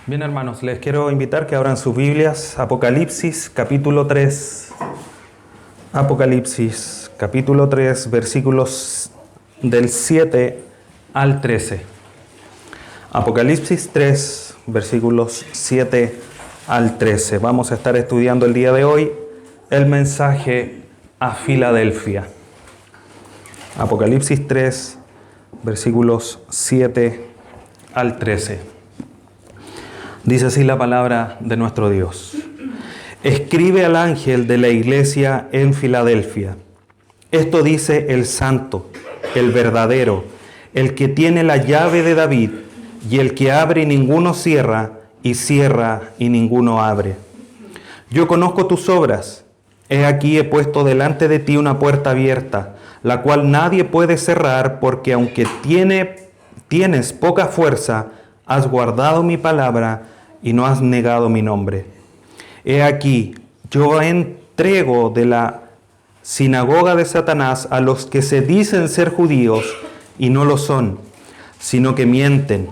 Bien, hermanos, les quiero invitar que abran sus Biblias, Apocalipsis capítulo 3. Apocalipsis capítulo 3, versículos del 7 al 13. Apocalipsis 3, versículos 7 al 13. Vamos a estar estudiando el día de hoy el mensaje a Filadelfia. Apocalipsis 3, versículos 7 al 13. Dice así la palabra de nuestro Dios. Escribe al ángel de la iglesia en Filadelfia. Esto dice el santo, el verdadero, el que tiene la llave de David, y el que abre y ninguno cierra, y cierra y ninguno abre. Yo conozco tus obras. He aquí he puesto delante de ti una puerta abierta, la cual nadie puede cerrar, porque aunque tienes poca fuerza, has guardado mi palabra y no has negado mi nombre. He aquí, yo entrego de la sinagoga de Satanás a los que se dicen ser judíos y no lo son, sino que mienten.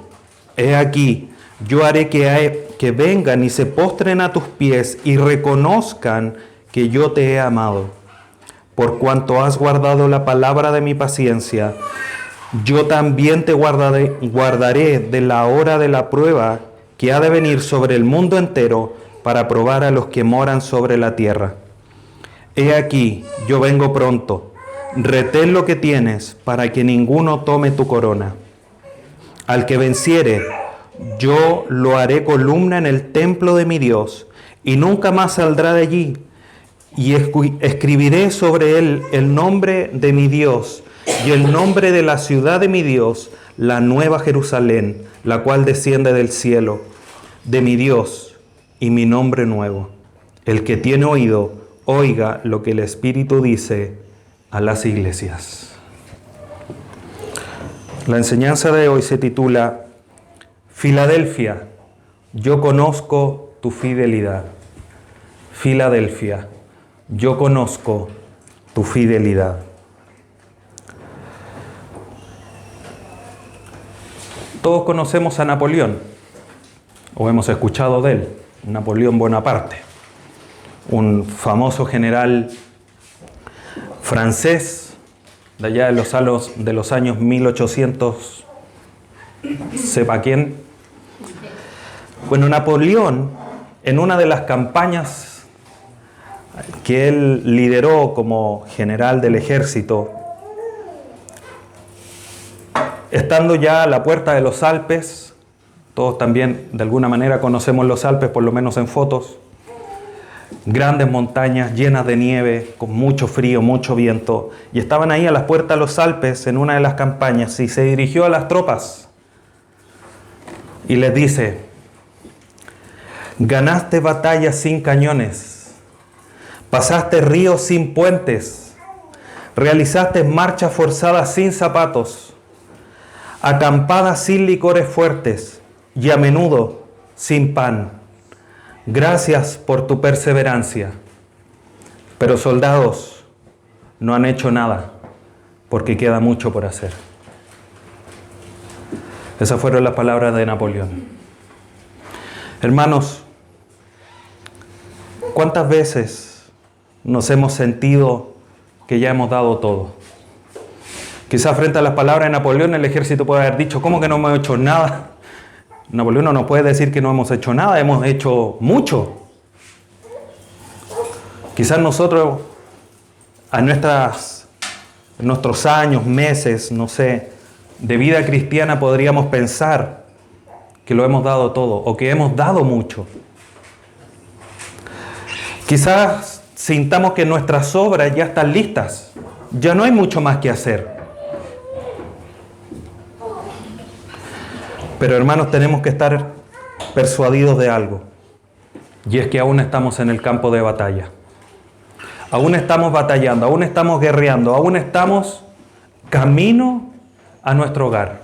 He aquí, yo haré que vengan y se postren a tus pies y reconozcan que yo te he amado. Por cuanto has guardado la palabra de mi paciencia, yo también te guardaré de la hora de la prueba que ha de venir sobre el mundo entero para probar a los que moran sobre la tierra. He aquí, yo vengo pronto. Retén lo que tienes para que ninguno tome tu corona. Al que venciere, yo lo haré columna en el templo de mi Dios, y nunca más saldrá de allí. Y escribiré sobre él el nombre de mi Dios y el nombre de la ciudad de mi Dios, la nueva Jerusalén, la cual desciende del cielo, de mi Dios, y mi nombre nuevo. El que tiene oído, oiga lo que el Espíritu dice a las iglesias. La enseñanza de hoy se titula Filadelfia, yo conozco tu fidelidad. Filadelfia, yo conozco tu fidelidad. Todos conocemos a Napoleón, o hemos escuchado de él, Napoleón Bonaparte, un famoso general francés de allá de los años 1800, sepa quién. Bueno, Napoleón, en una de las campañas que él lideró como general del ejército, estando ya a la puerta de los Alpes, todos también de alguna manera conocemos los Alpes, por lo menos en fotos, grandes montañas llenas de nieve, con mucho frío, mucho viento, y estaban ahí a las puertas de los Alpes en una de las campañas, y se dirigió a las tropas y les dice: ganaste batallas sin cañones, pasaste ríos sin puentes, realizaste marchas forzadas sin zapatos, acampadas sin licores fuertes y a menudo sin pan. Gracias por tu perseverancia. Pero soldados, no han hecho nada porque queda mucho por hacer. Esas fueron las palabras de Napoleón. Hermanos, ¿cuántas veces nos hemos sentido que ya hemos dado todo? Quizás frente a las palabras de Napoleón el ejército puede haber dicho: ¿cómo que no hemos hecho nada? Napoleón no nos puede decir que no hemos hecho nada, hemos hecho mucho. Quizás nosotros, en nuestros años, meses, no sé, de vida cristiana podríamos pensar que lo hemos dado todo o que hemos dado mucho. Quizás sintamos que nuestras obras ya están listas, ya no hay mucho más que hacer. Pero hermanos, tenemos que estar persuadidos de algo, y es que aún estamos en el campo de batalla. Aún estamos batallando, aún estamos guerreando, aún estamos camino a nuestro hogar.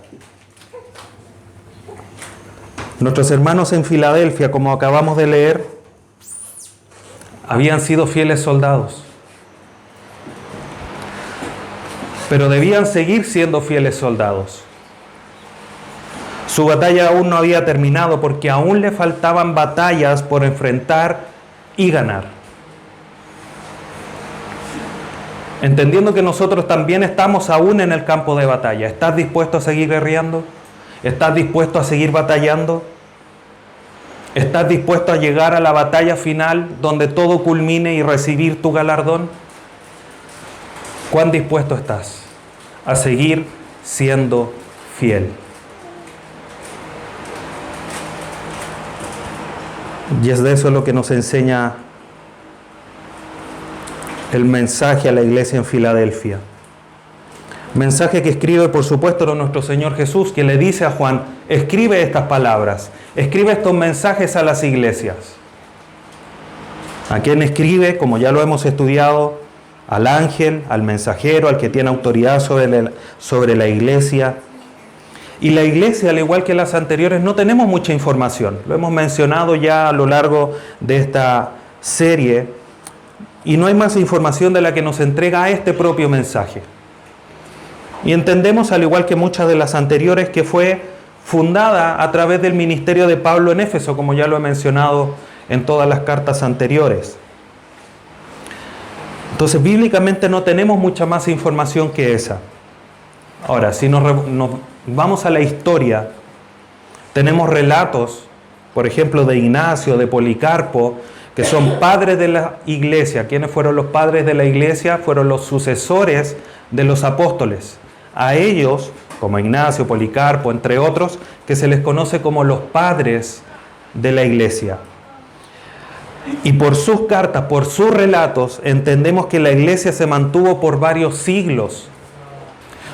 Nuestros hermanos en Filadelfia, como acabamos de leer, habían sido fieles soldados, pero debían seguir siendo fieles soldados. Su batalla aún no había terminado porque aún le faltaban batallas por enfrentar y ganar. Entendiendo que nosotros también estamos aún en el campo de batalla. ¿Estás dispuesto a seguir guerreando? ¿Estás dispuesto a seguir batallando? ¿Estás dispuesto a llegar a la batalla final donde todo culmine y recibir tu galardón? ¿Cuán dispuesto estás a seguir siendo fiel? Y es de eso lo que nos enseña el mensaje a la iglesia en Filadelfia. Mensaje que escribe, por supuesto, nuestro Señor Jesús, que le dice a Juan: escribe estas palabras, escribe estos mensajes a las iglesias. ¿A quién escribe? Como ya lo hemos estudiado, al ángel, al mensajero, al que tiene autoridad sobre la iglesia. Y la iglesia, al igual que las anteriores, no tenemos mucha información. Lo hemos mencionado ya a lo largo de esta serie. Y no hay más información de la que nos entrega este propio mensaje. Y entendemos, al igual que muchas de las anteriores, que fue fundada a través del ministerio de Pablo en Éfeso, como ya lo he mencionado en todas las cartas anteriores. Entonces, bíblicamente no tenemos mucha más información que esa. Ahora, si nos vamos a la historia, tenemos relatos, por ejemplo, de Ignacio, de Policarpo, que son padres de la iglesia. ¿Quiénes fueron los padres de la iglesia? Fueron los sucesores de los apóstoles. A ellos, como Ignacio, Policarpo, entre otros, que se les conoce como los padres de la iglesia. Y por sus cartas, por sus relatos, entendemos que la iglesia se mantuvo por varios siglos.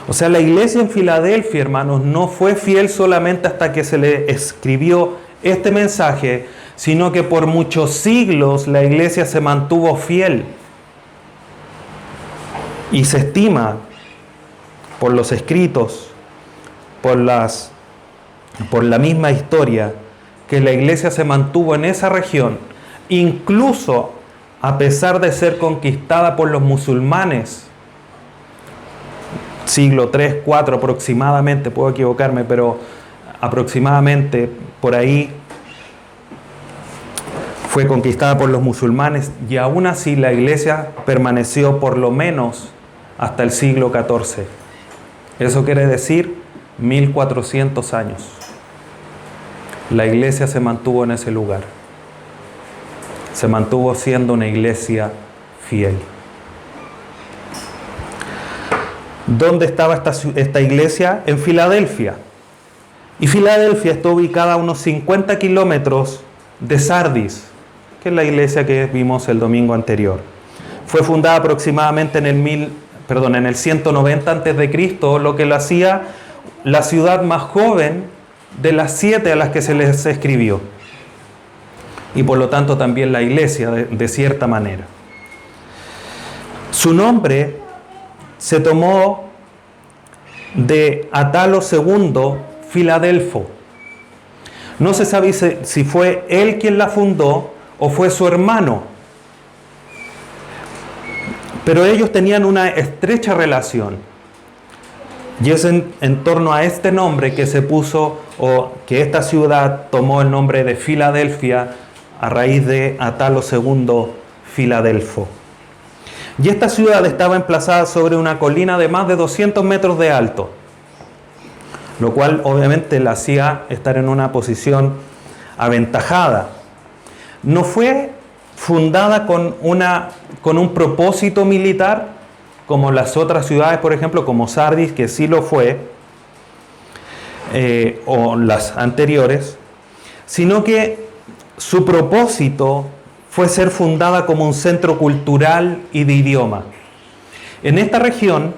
O sea, la iglesia en Filadelfia, hermanos, no fue fiel solamente hasta que se le escribió este mensaje, sino que por muchos siglos la iglesia se mantuvo fiel. Y se estima, por los escritos, por la misma historia, que la iglesia se mantuvo en esa región, incluso a pesar de ser conquistada por los musulmanes. Siglo 3, 4 aproximadamente, puedo equivocarme, pero aproximadamente por ahí fue conquistada por los musulmanes, y aún así la iglesia permaneció por lo menos hasta el siglo XIV. Eso quiere decir 1400 años. La iglesia se mantuvo en ese lugar. Se mantuvo siendo una iglesia fiel. ¿Dónde estaba esta iglesia? En Filadelfia. Y Filadelfia está ubicada a unos 50 kilómetros de Sardis, que es la iglesia que vimos el domingo anterior. Fue fundada aproximadamente en el 190 a.C., lo que la hacía la ciudad más joven de las 7 a las que se les escribió. Y por lo tanto también la iglesia, de cierta manera. Su nombre se tomó de Atalo II Filadelfo. No se sabe si fue él quien la fundó o fue su hermano. Pero ellos tenían una estrecha relación. Y es en torno a este nombre que se puso, o que esta ciudad tomó el nombre de Filadelfia a raíz de Atalo II Filadelfo. Y esta ciudad estaba emplazada sobre una colina de más de 200 metros de alto, lo cual obviamente la hacía estar en una posición aventajada. No fue fundada con un propósito militar, como las otras ciudades, por ejemplo, como Sardis, que sí lo fue, o las anteriores, sino que su propósito fue ser fundada como un centro cultural y de idioma. En esta región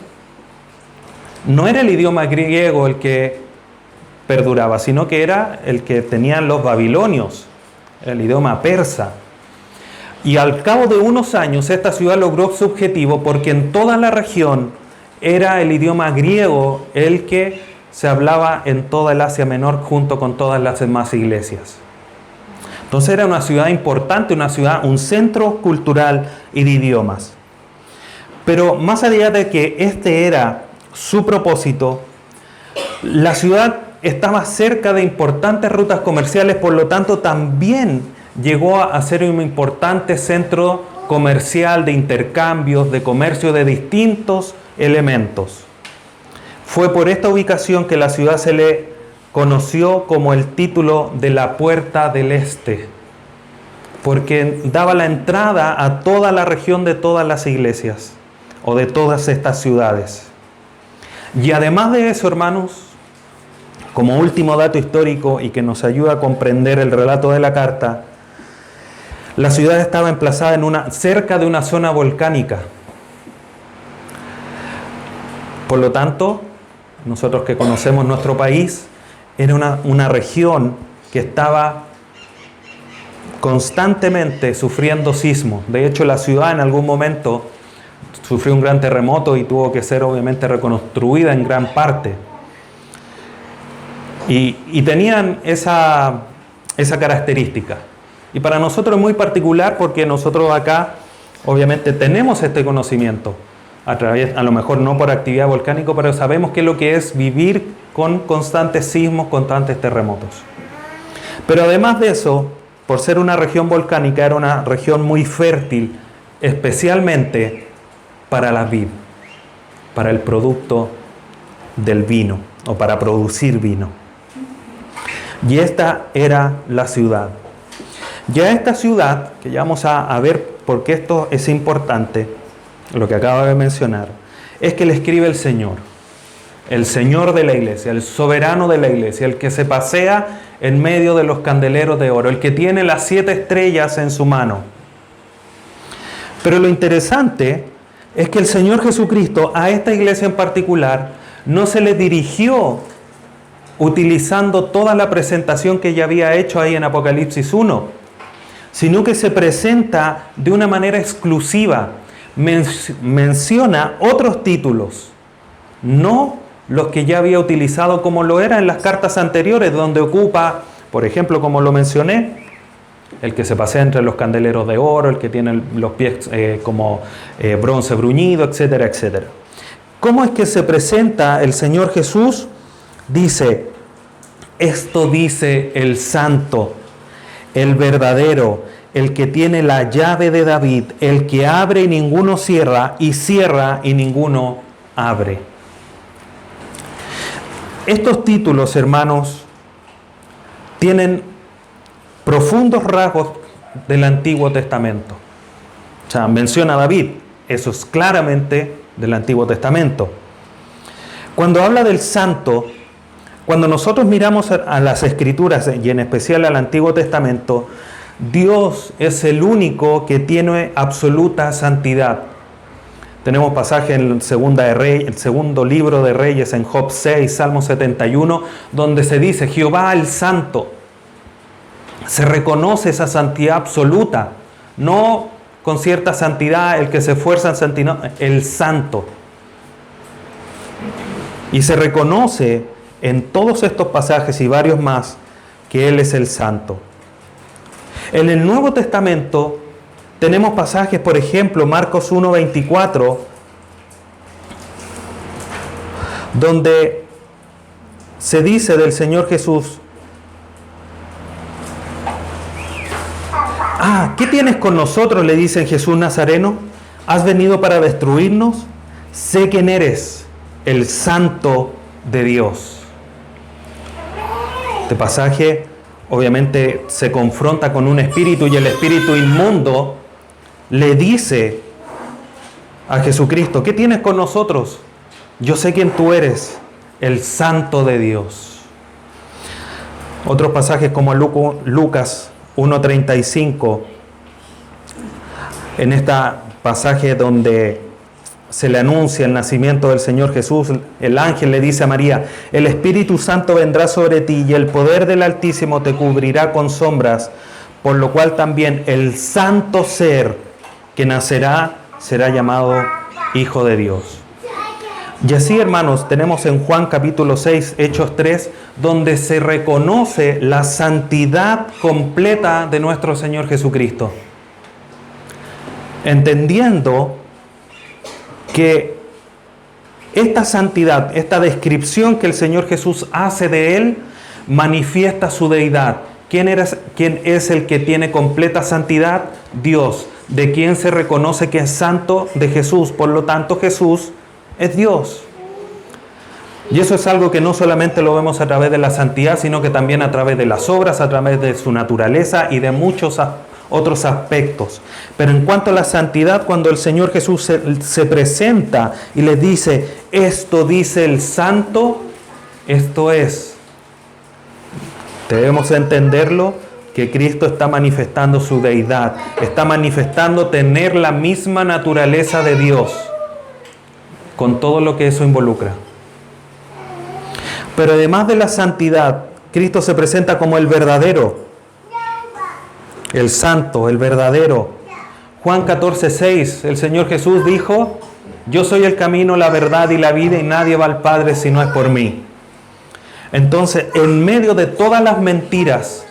no era el idioma griego el que perduraba, sino que era el que tenían los babilonios, el idioma persa. Y al cabo de unos años esta ciudad logró su objetivo, porque en toda la región era el idioma griego el que se hablaba en toda el Asia Menor junto con todas las demás iglesias. Entonces era una ciudad importante, un centro cultural y de idiomas. Pero más allá de que este era su propósito, la ciudad estaba cerca de importantes rutas comerciales, por lo tanto también llegó a ser un importante centro comercial de intercambios, de comercio de distintos elementos. Fue por esta ubicación que la ciudad se le conoció como el título de la Puerta del Este, porque daba la entrada a toda la región de todas las iglesias o de todas estas ciudades. Y además de eso, hermanos, como último dato histórico y que nos ayuda a comprender el relato de la carta, la ciudad estaba emplazada cerca de una zona volcánica. Por lo tanto, nosotros que conocemos nuestro país, era una región que estaba constantemente sufriendo sismos. De hecho, la ciudad en algún momento sufrió un gran terremoto y tuvo que ser obviamente reconstruida en gran parte. Y tenían esa característica. Y para nosotros es muy particular porque nosotros acá obviamente tenemos este conocimiento. A lo mejor no por actividad volcánica, pero sabemos qué es lo que es vivir con constantes sismos, constantes terremotos. Pero además de eso, por ser una región volcánica, era una región muy fértil, especialmente para la vid, para el producto del vino, o para producir vino. Y esta era la ciudad. Ya esta ciudad, que ya vamos a ver por qué esto es importante, lo que acabo de mencionar, es que le escribe el Señor de la iglesia, el soberano de la iglesia, el que se pasea en medio de los candeleros de oro, el que tiene las 7 estrellas en su mano. Pero lo interesante es que el Señor Jesucristo a esta iglesia en particular no se le dirigió utilizando toda la presentación que ya había hecho ahí en Apocalipsis 1, sino que se presenta de una manera exclusiva. Menciona otros títulos, no los que ya había utilizado como lo era en las cartas anteriores, donde ocupa, por ejemplo, como lo mencioné, el que se pasea entre los candeleros de oro, el que tiene los pies como bronce bruñido, etcétera, etcétera. ¿Cómo es que se presenta el Señor Jesús? Dice, esto dice el santo, el verdadero, el que tiene la llave de David, el que abre y ninguno cierra, y cierra y ninguno abre. Estos títulos, hermanos, tienen profundos rasgos del Antiguo Testamento. O sea, menciona a David, eso es claramente del Antiguo Testamento. Cuando habla del santo, cuando nosotros miramos a las Escrituras y en especial al Antiguo Testamento, Dios es el único que tiene absoluta santidad. Tenemos pasaje en el segundo libro de Reyes, en Job 6, Salmo 71, donde se dice, Jehová el Santo. Se reconoce esa santidad absoluta, no con cierta santidad, el que se esfuerza en santidad, el Santo. Y se reconoce en todos estos pasajes y varios más que Él es el Santo. En el Nuevo Testamento tenemos pasajes, por ejemplo, Marcos 1:24, donde se dice del Señor Jesús, ¿qué tienes con nosotros?, le dice Jesús Nazareno, ¿has venido para destruirnos? Sé quién eres, el Santo de Dios. Este pasaje obviamente se confronta con un espíritu y el espíritu inmundo le dice a Jesucristo, ¿qué tienes con nosotros? Yo sé quién tú eres, el Santo de Dios. Otros pasajes como Lucas 1:35, en este pasaje donde se le anuncia el nacimiento del Señor Jesús, el ángel le dice a María, el Espíritu Santo vendrá sobre ti y el poder del Altísimo te cubrirá con sombras, por lo cual también el santo ser que nacerá será llamado Hijo de Dios. Y así, hermanos, tenemos en Juan capítulo 6, Hechos 3, donde se reconoce la santidad completa de nuestro Señor Jesucristo. Entendiendo que esta santidad, esta descripción que el Señor Jesús hace de Él, manifiesta su deidad. ¿Quién es el que tiene completa santidad? Dios. ¿De quién se reconoce que es santo? De Jesús. Por lo tanto, Jesús es Dios. Y eso es algo que no solamente lo vemos a través de la santidad, sino que también a través de las obras, a través de su naturaleza y de muchos otros aspectos. Pero en cuanto a la santidad, cuando el Señor Jesús se presenta y les dice, esto dice el santo, esto es, debemos entenderlo, que Cristo está manifestando su deidad, está manifestando tener la misma naturaleza de Dios, con todo lo que eso involucra. Pero además de la santidad, Cristo se presenta como el verdadero, el santo, el verdadero. Juan 14:6, el Señor Jesús dijo, yo soy el camino, la verdad y la vida, y nadie va al Padre si no es por mí. Entonces, en medio de todas las mentiras,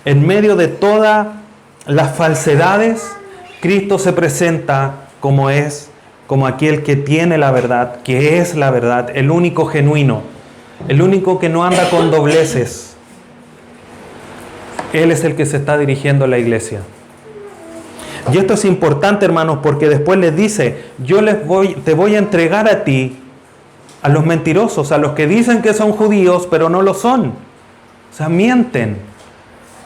en medio de todas las falsedades, Cristo se presenta como aquel que tiene la verdad, que es la verdad, el único genuino, el único que no anda con dobleces. Él es el que se está dirigiendo a la iglesia. Y esto es importante, hermanos, porque después les dice, te voy a entregar a ti, a los mentirosos, a los que dicen que son judíos, pero no lo son. O sea, mienten.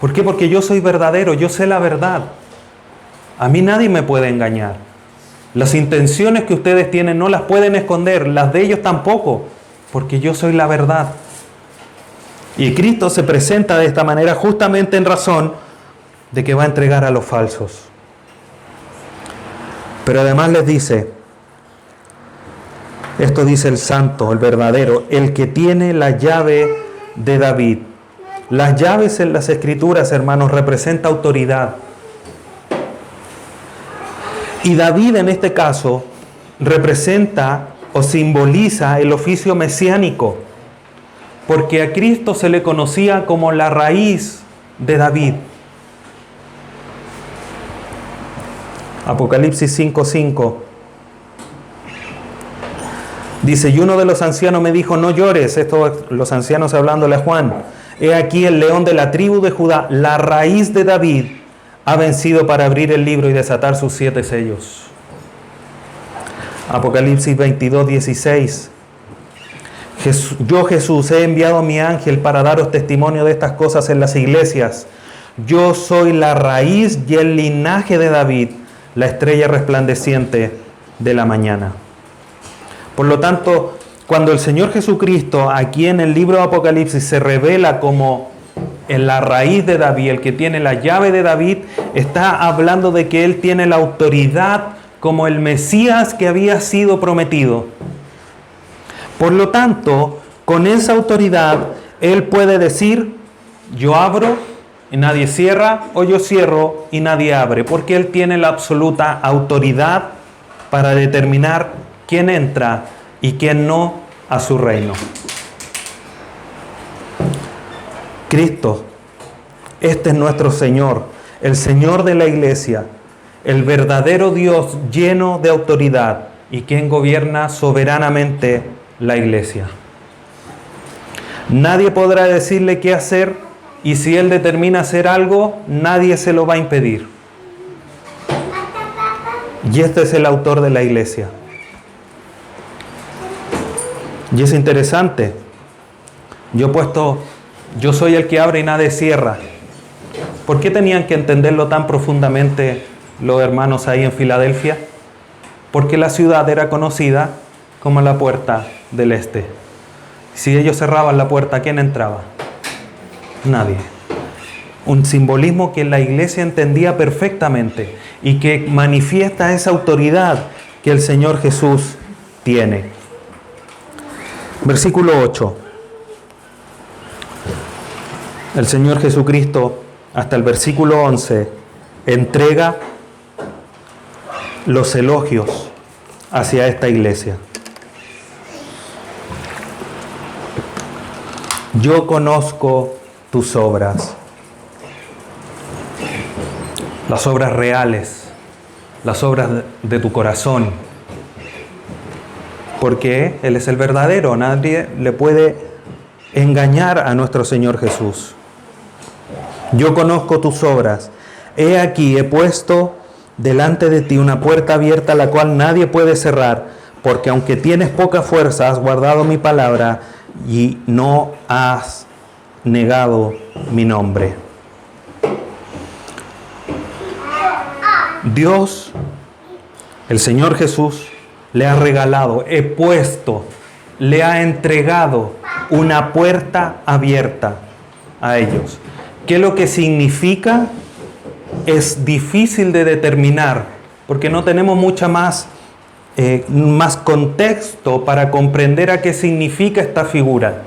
¿Por qué? Porque yo soy verdadero, yo sé la verdad. A mí nadie me puede engañar. Las intenciones que ustedes tienen no las pueden esconder, las de ellos tampoco, porque yo soy la verdad. Y Cristo se presenta de esta manera justamente en razón de que va a entregar a los falsos. Pero además les dice, esto dice el santo, el verdadero, el que tiene la llave de David. Las llaves en las Escrituras, hermanos, representa autoridad. Y David en este caso representa o simboliza el oficio mesiánico, porque a Cristo se le conocía como la raíz de David. Apocalipsis 5:5 dice, y uno de los ancianos me dijo, no llores, esto los ancianos hablándole a Juan, he aquí el león de la tribu de Judá, la raíz de David, ha vencido para abrir el libro y desatar sus 7 sellos. Apocalipsis 22:16 yo Jesús he enviado a mi ángel para daros testimonio de estas cosas en las iglesias. Yo soy la raíz y el linaje de David, la estrella resplandeciente de la mañana. Por lo tanto, cuando el Señor Jesucristo aquí en el libro de Apocalipsis se revela como en la raíz de David, el que tiene la llave de David, está hablando de que Él tiene la autoridad como el Mesías que había sido prometido. Por lo tanto, con esa autoridad, Él puede decir, yo abro y nadie cierra, o yo cierro y nadie abre, porque Él tiene la absoluta autoridad para determinar quién entra y quién no a su reino. Cristo, este es nuestro Señor, el Señor de la iglesia, el verdadero Dios lleno de autoridad y quien gobierna soberanamente la iglesia. Nadie podrá decirle qué hacer y si Él determina hacer algo, nadie se lo va a impedir. Y este es el autor de la iglesia. Y es interesante. Yo soy el que abre y nadie cierra. ¿Por qué tenían que entenderlo tan profundamente los hermanos ahí en Filadelfia? Porque la ciudad era conocida como la puerta del este. Si ellos cerraban la puerta, ¿quién entraba? Nadie. Un simbolismo que la iglesia entendía perfectamente y que manifiesta esa autoridad que el Señor Jesús tiene. Versículo 8. El Señor Jesucristo, hasta el versículo 11, entrega los elogios hacia esta iglesia. Yo conozco tus obras, las obras reales, las obras de tu corazón. porque Él es el verdadero. Nadie le puede engañar a nuestro Señor Jesús. Yo conozco tus obras. He aquí, he puesto delante de ti una puerta abierta, la cual nadie puede cerrar, porque aunque tienes poca fuerza, has guardado mi palabra y no has negado mi nombre. Dios, el Señor Jesús, le ha regalado, le ha entregado una puerta abierta a ellos. ¿Qué lo que significa? Es difícil de determinar, porque no tenemos mucha más contexto para comprender a qué significa esta figura.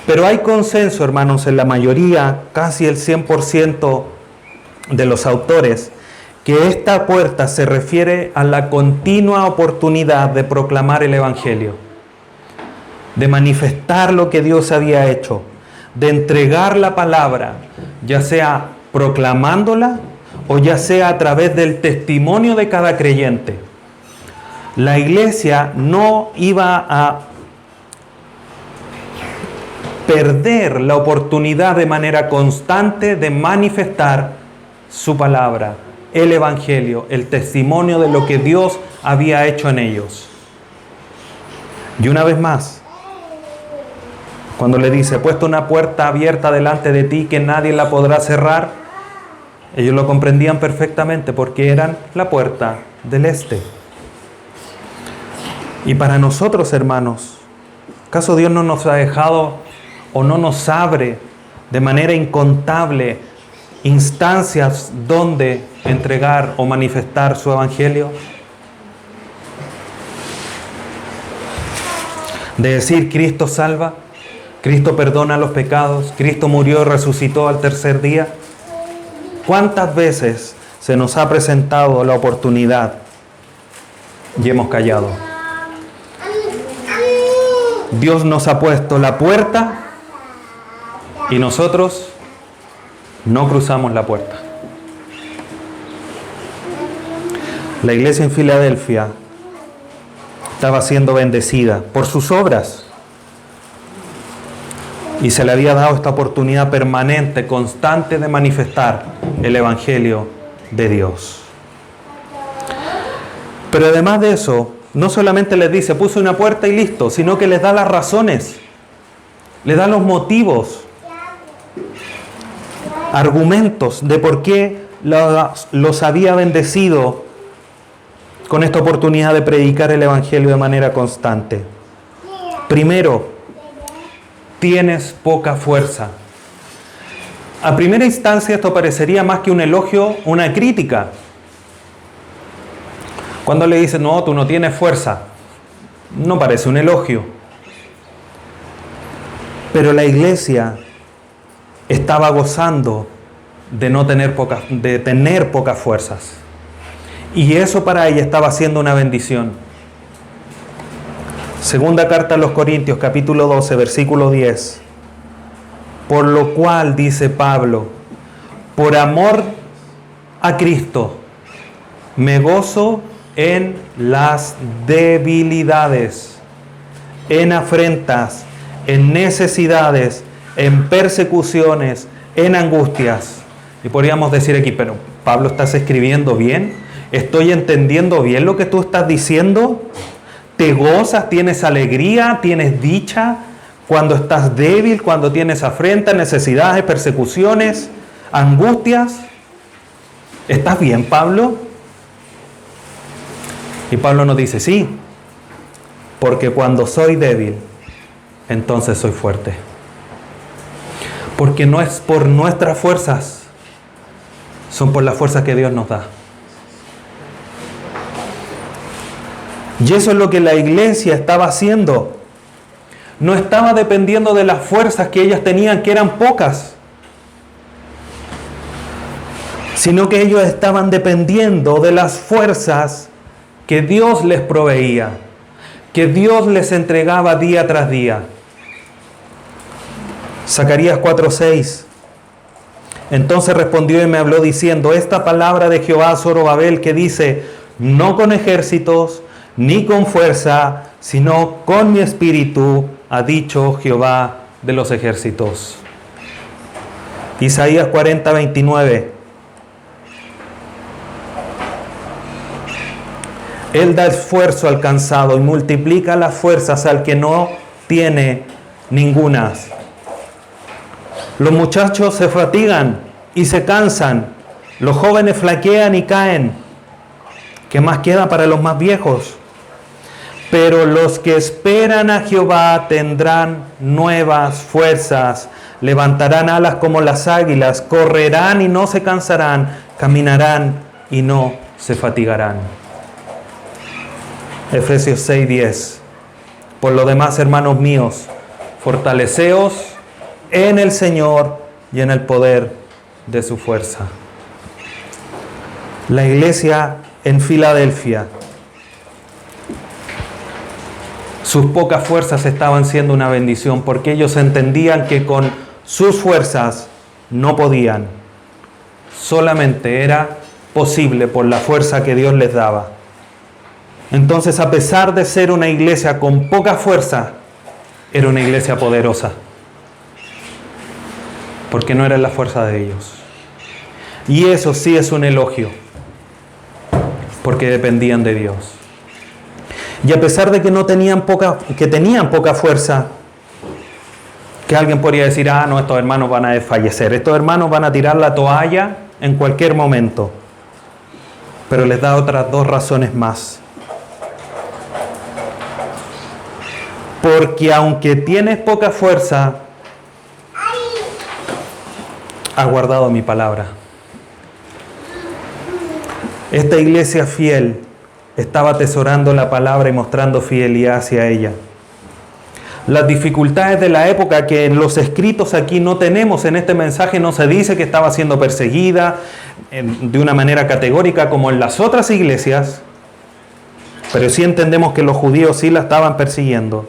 Pero hay consenso, hermanos, en la mayoría, casi el 100% de los autores, que esta puerta se refiere a la continua oportunidad de proclamar el Evangelio, de manifestar lo que Dios había hecho, de entregar la palabra, ya sea proclamándola o ya sea a través del testimonio de cada creyente. La iglesia no iba a perder la oportunidad de manera constante de manifestar su palabra, el Evangelio, el testimonio de lo que Dios había hecho en ellos. Y una vez más, cuando le dice, he puesto una puerta abierta delante de ti que nadie la podrá cerrar, ellos lo comprendían perfectamente porque eran la puerta del este. Y para nosotros, hermanos, ¿acaso Dios no nos ha dejado o no nos abre de manera incontable instancias donde entregar o manifestar su Evangelio? De decir, Cristo salva, Cristo perdona los pecados, Cristo murió y resucitó al tercer día. ¿Cuántas veces se nos ha presentado la oportunidad y hemos callado? Dios nos ha puesto la puerta y nosotros no cruzamos la puerta. La iglesia en Filadelfia estaba siendo bendecida por sus obras y se le había dado esta oportunidad permanente, constante de manifestar el Evangelio de Dios. Pero además de eso, no solamente les dice, puse una puerta y listo, sino que les da las razones, les da los motivos, argumentos de por qué los había bendecido con esta oportunidad de predicar el Evangelio de manera constante. Primero, tienes poca fuerza. A primera instancia esto parecería más que un elogio, una crítica. Cuando le dicen, no, tú no tienes fuerza, no parece un elogio. Pero la iglesia estaba gozando de tener pocas fuerzas. Y eso para ella estaba siendo una bendición. Segunda carta a los Corintios, capítulo 12, versículo 10. Por lo cual, dice Pablo, por amor a Cristo, me gozo en las debilidades, en afrentas, en necesidades, en persecuciones, en angustias. Y podríamos decir aquí, pero Pablo, ¿estás escribiendo bien? ¿Estoy entendiendo bien lo que tú estás diciendo? ¿Te gozas, tienes alegría, tienes dicha cuando estás débil, cuando tienes afrentas, necesidades, persecuciones, angustias? ¿Estás bien, Pablo? Y Pablo nos dice, sí, porque cuando soy débil, entonces soy fuerte. Porque no es por nuestras fuerzas, son por las fuerzas que Dios nos da. Y eso es lo que la iglesia estaba haciendo. No estaba dependiendo de las fuerzas que ellas tenían, que eran pocas, sino que ellos estaban dependiendo de las fuerzas que Dios les proveía, que Dios les entregaba día tras día. Zacarías 4:6. Entonces respondió y me habló diciendo, esta palabra de Jehová a Zorobabel que dice, no con ejércitos, ni con fuerza, sino con mi espíritu, ha dicho Jehová de los ejércitos. Isaías 40, 29. Él da esfuerzo al cansado y multiplica las fuerzas al que no tiene ningunas. Los muchachos se fatigan y se cansan. Los jóvenes flaquean y caen. ¿Qué más queda para los más viejos? Pero los que esperan a Jehová tendrán nuevas fuerzas. Levantarán alas como las águilas. Correrán y no se cansarán. Caminarán y no se fatigarán. Efesios 6:10. Por lo demás, hermanos míos, fortaleceos en el Señor y en el poder de su fuerza. La iglesia en Filadelfia, sus pocas fuerzas estaban siendo una bendición porque ellos entendían que con sus fuerzas no podían. Solamente era posible por la fuerza que Dios les daba. Entonces, a pesar de ser una iglesia con poca fuerza, era una iglesia poderosa. Porque no era la fuerza de ellos. Y eso sí es un elogio. Porque dependían de Dios. Y a pesar de que tenían poca fuerza, que alguien podría decir, no, estos hermanos van a desfallecer, estos hermanos van a tirar la toalla en cualquier momento. Pero les da otras dos razones más. Porque aunque tienes poca fuerza, has guardado mi palabra. Esta iglesia fiel estaba atesorando la palabra y mostrando fidelidad hacia ella. Las dificultades de la época que en los escritos aquí no tenemos, en este mensaje no se dice que estaba siendo perseguida de una manera categórica como en las otras iglesias, pero sí entendemos que los judíos sí la estaban persiguiendo,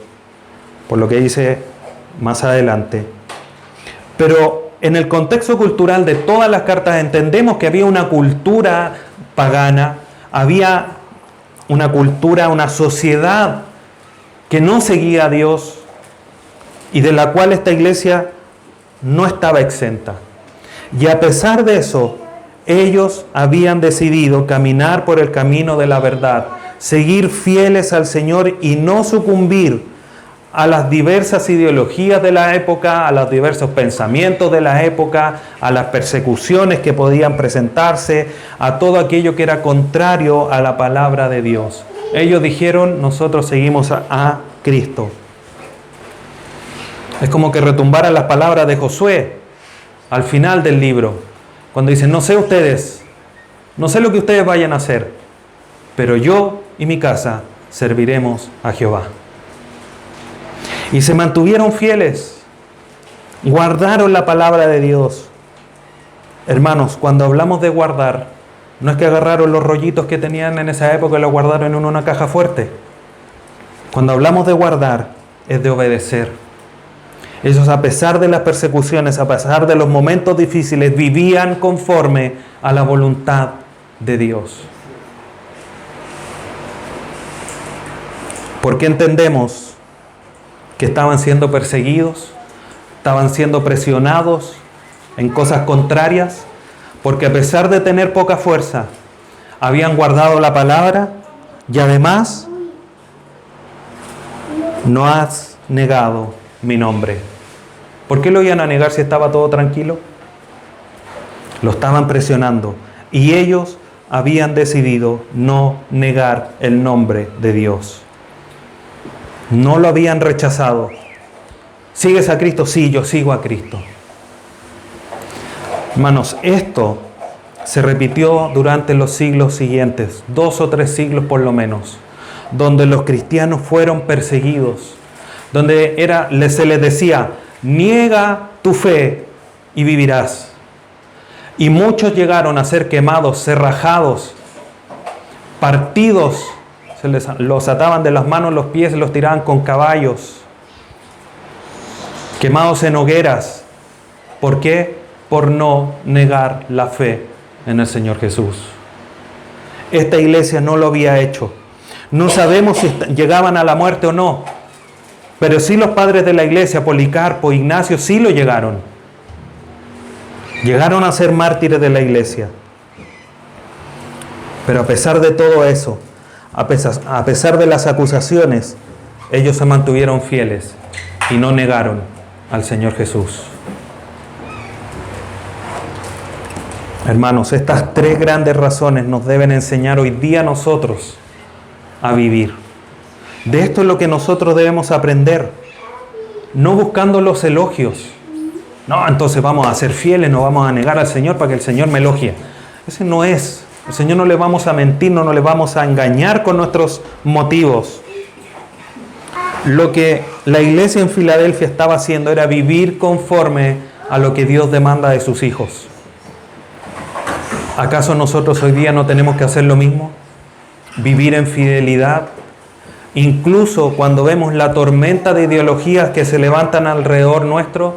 por lo que dice más adelante. Pero en el contexto cultural de todas las cartas entendemos que había una cultura pagana, había una cultura, una sociedad que no seguía a Dios y de la cual esta iglesia no estaba exenta. Y a pesar de eso, ellos habían decidido caminar por el camino de la verdad, seguir fieles al Señor y no sucumbir a las diversas ideologías de la época, a los diversos pensamientos de la época, a las persecuciones que podían presentarse, a todo aquello que era contrario a la palabra de Dios. Ellos dijeron, nosotros seguimos a Cristo. Es como que retumbaran las palabras de Josué al final del libro, cuando dice, no sé ustedes, no sé lo que ustedes vayan a hacer, pero yo y mi casa serviremos a Jehová. Y se mantuvieron fieles, guardaron la palabra de Dios. Hermanos, cuando hablamos de guardar, no es que agarraron los rollitos que tenían en esa época y los guardaron en una caja fuerte. Cuando hablamos de guardar, es de obedecer. Ellos, a pesar de las persecuciones, a pesar de los momentos difíciles, vivían conforme a la voluntad de Dios. ¿Por qué entendemos que estaban siendo perseguidos, estaban siendo presionados en cosas contrarias? Porque a pesar de tener poca fuerza, habían guardado la palabra y además no has negado mi nombre. ¿Por qué lo iban a negar si estaba todo tranquilo? Lo estaban presionando y ellos habían decidido no negar el nombre de Dios. No lo habían rechazado. ¿Sigues a Cristo? Sí, yo sigo a Cristo. Hermanos, esto se repitió durante los siglos siguientes, 2 o 3 siglos por lo menos, donde los cristianos fueron perseguidos, donde se les decía, niega tu fe y vivirás. Y muchos llegaron a ser quemados, cerrajados, partidos. Los ataban de las manos, los pies, los tiraban con caballos, quemados en hogueras. ¿Por qué? Por no negar la fe en el Señor Jesús. Esta iglesia no lo había hecho. No sabemos si llegaban a la muerte o no. Pero sí los padres de la iglesia, Policarpo, Ignacio, sí lo llegaron. Llegaron a ser mártires de la iglesia. Pero a pesar de todo eso, a pesar de las acusaciones, ellos se mantuvieron fieles y no negaron al Señor Jesús. Hermanos, estas tres grandes razones nos deben enseñar hoy día a nosotros a vivir. De esto es lo que nosotros debemos aprender, no buscando los elogios. No, entonces vamos a ser fieles, no vamos a negar al Señor para que el Señor me elogie. Ese no es. El Señor no le vamos a mentir, no le vamos a engañar con nuestros motivos. Lo que la iglesia en Filadelfia estaba haciendo era vivir conforme a lo que Dios demanda de sus hijos. ¿Acaso nosotros hoy día no tenemos que hacer lo mismo? Vivir en fidelidad. Incluso cuando vemos la tormenta de ideologías que se levantan alrededor nuestro,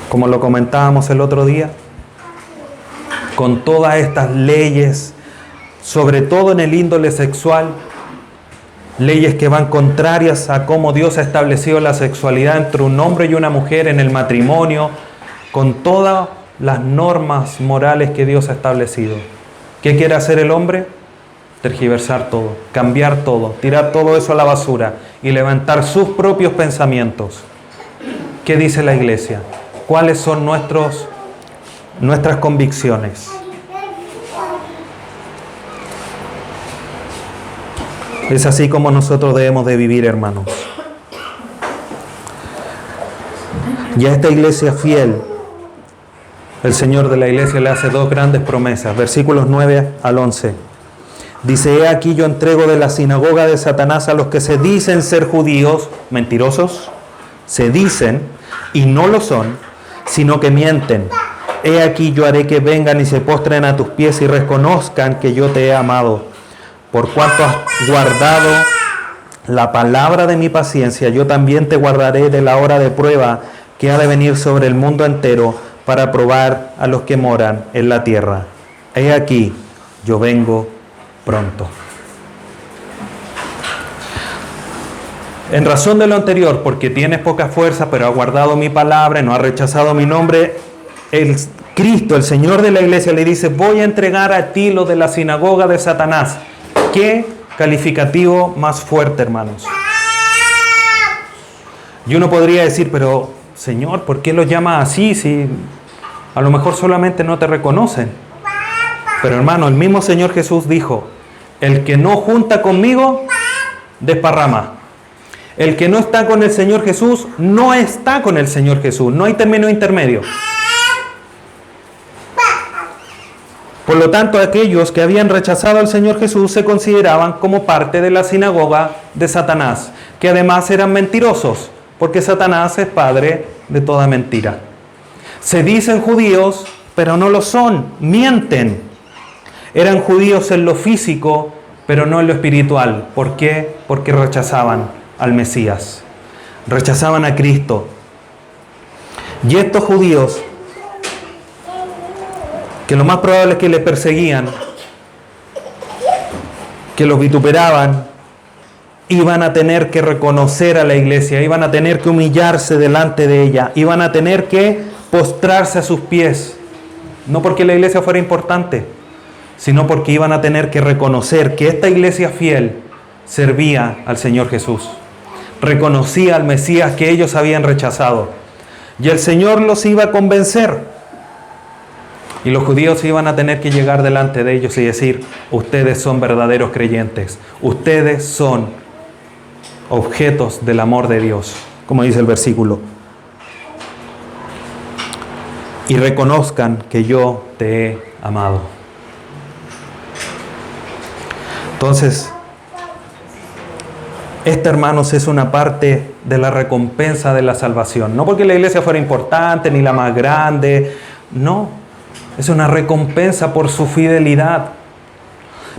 como lo comentábamos el otro día, con todas estas leyes, sobre todo en el índole sexual, leyes que van contrarias a cómo Dios ha establecido la sexualidad entre un hombre y una mujer en el matrimonio, con todas las normas morales que Dios ha establecido. ¿Qué quiere hacer el hombre? Tergiversar todo, cambiar todo, tirar todo eso a la basura y levantar sus propios pensamientos. ¿Qué dice la iglesia? ¿Cuáles son nuestras convicciones? Es así como nosotros debemos de vivir, hermanos. Y a esta iglesia fiel, el Señor de la iglesia le hace dos grandes promesas. Versículos 9 al 11. Dice: he aquí yo entrego de la sinagoga de Satanás a los que se dicen ser judíos, mentirosos, se dicen y no lo son, sino que mienten. He aquí yo haré que vengan y se postren a tus pies y reconozcan que yo te he amado. Por cuanto has guardado la palabra de mi paciencia, yo también te guardaré de la hora de prueba que ha de venir sobre el mundo entero para probar a los que moran en la tierra. He aquí, yo vengo pronto. En razón de lo anterior, porque tienes poca fuerza, pero has guardado mi palabra y no has rechazado mi nombre, el Cristo, el Señor de la iglesia, le dice: voy a entregar a ti lo de la sinagoga de Satanás. ¿Qué calificativo más fuerte, hermanos? Y uno podría decir: pero Señor, ¿por qué lo llama así si a lo mejor solamente no te reconocen? Pero hermano, el mismo Señor Jesús dijo: el que no junta conmigo, desparrama. El que no está con el Señor Jesús, no está con el Señor Jesús. No hay término intermedio. Por lo tanto, aquellos que habían rechazado al Señor Jesús se consideraban como parte de la sinagoga de Satanás, que además eran mentirosos, porque Satanás es padre de toda mentira. Se dicen judíos, pero no lo son, mienten. Eran judíos en lo físico, pero no en lo espiritual. ¿Por qué? Porque rechazaban al Mesías, rechazaban a Cristo. Y estos judíos, que lo más probable es que les perseguían, que los vituperaban, iban a tener que reconocer a la iglesia, iban a tener que humillarse delante de ella, iban a tener que postrarse a sus pies, no porque la iglesia fuera importante, sino porque iban a tener que reconocer que esta iglesia fiel servía al Señor Jesús, reconocía al Mesías que ellos habían rechazado, y el Señor los iba a convencer. Y los judíos iban a tener que llegar delante de ellos y decir: ustedes son verdaderos creyentes, ustedes son objetos del amor de Dios, como dice el versículo. Y reconozcan que yo te he amado. Entonces, esta, hermanos, es una parte de la recompensa de la salvación. No porque la iglesia fuera importante ni la más grande, no. Es una recompensa por su fidelidad.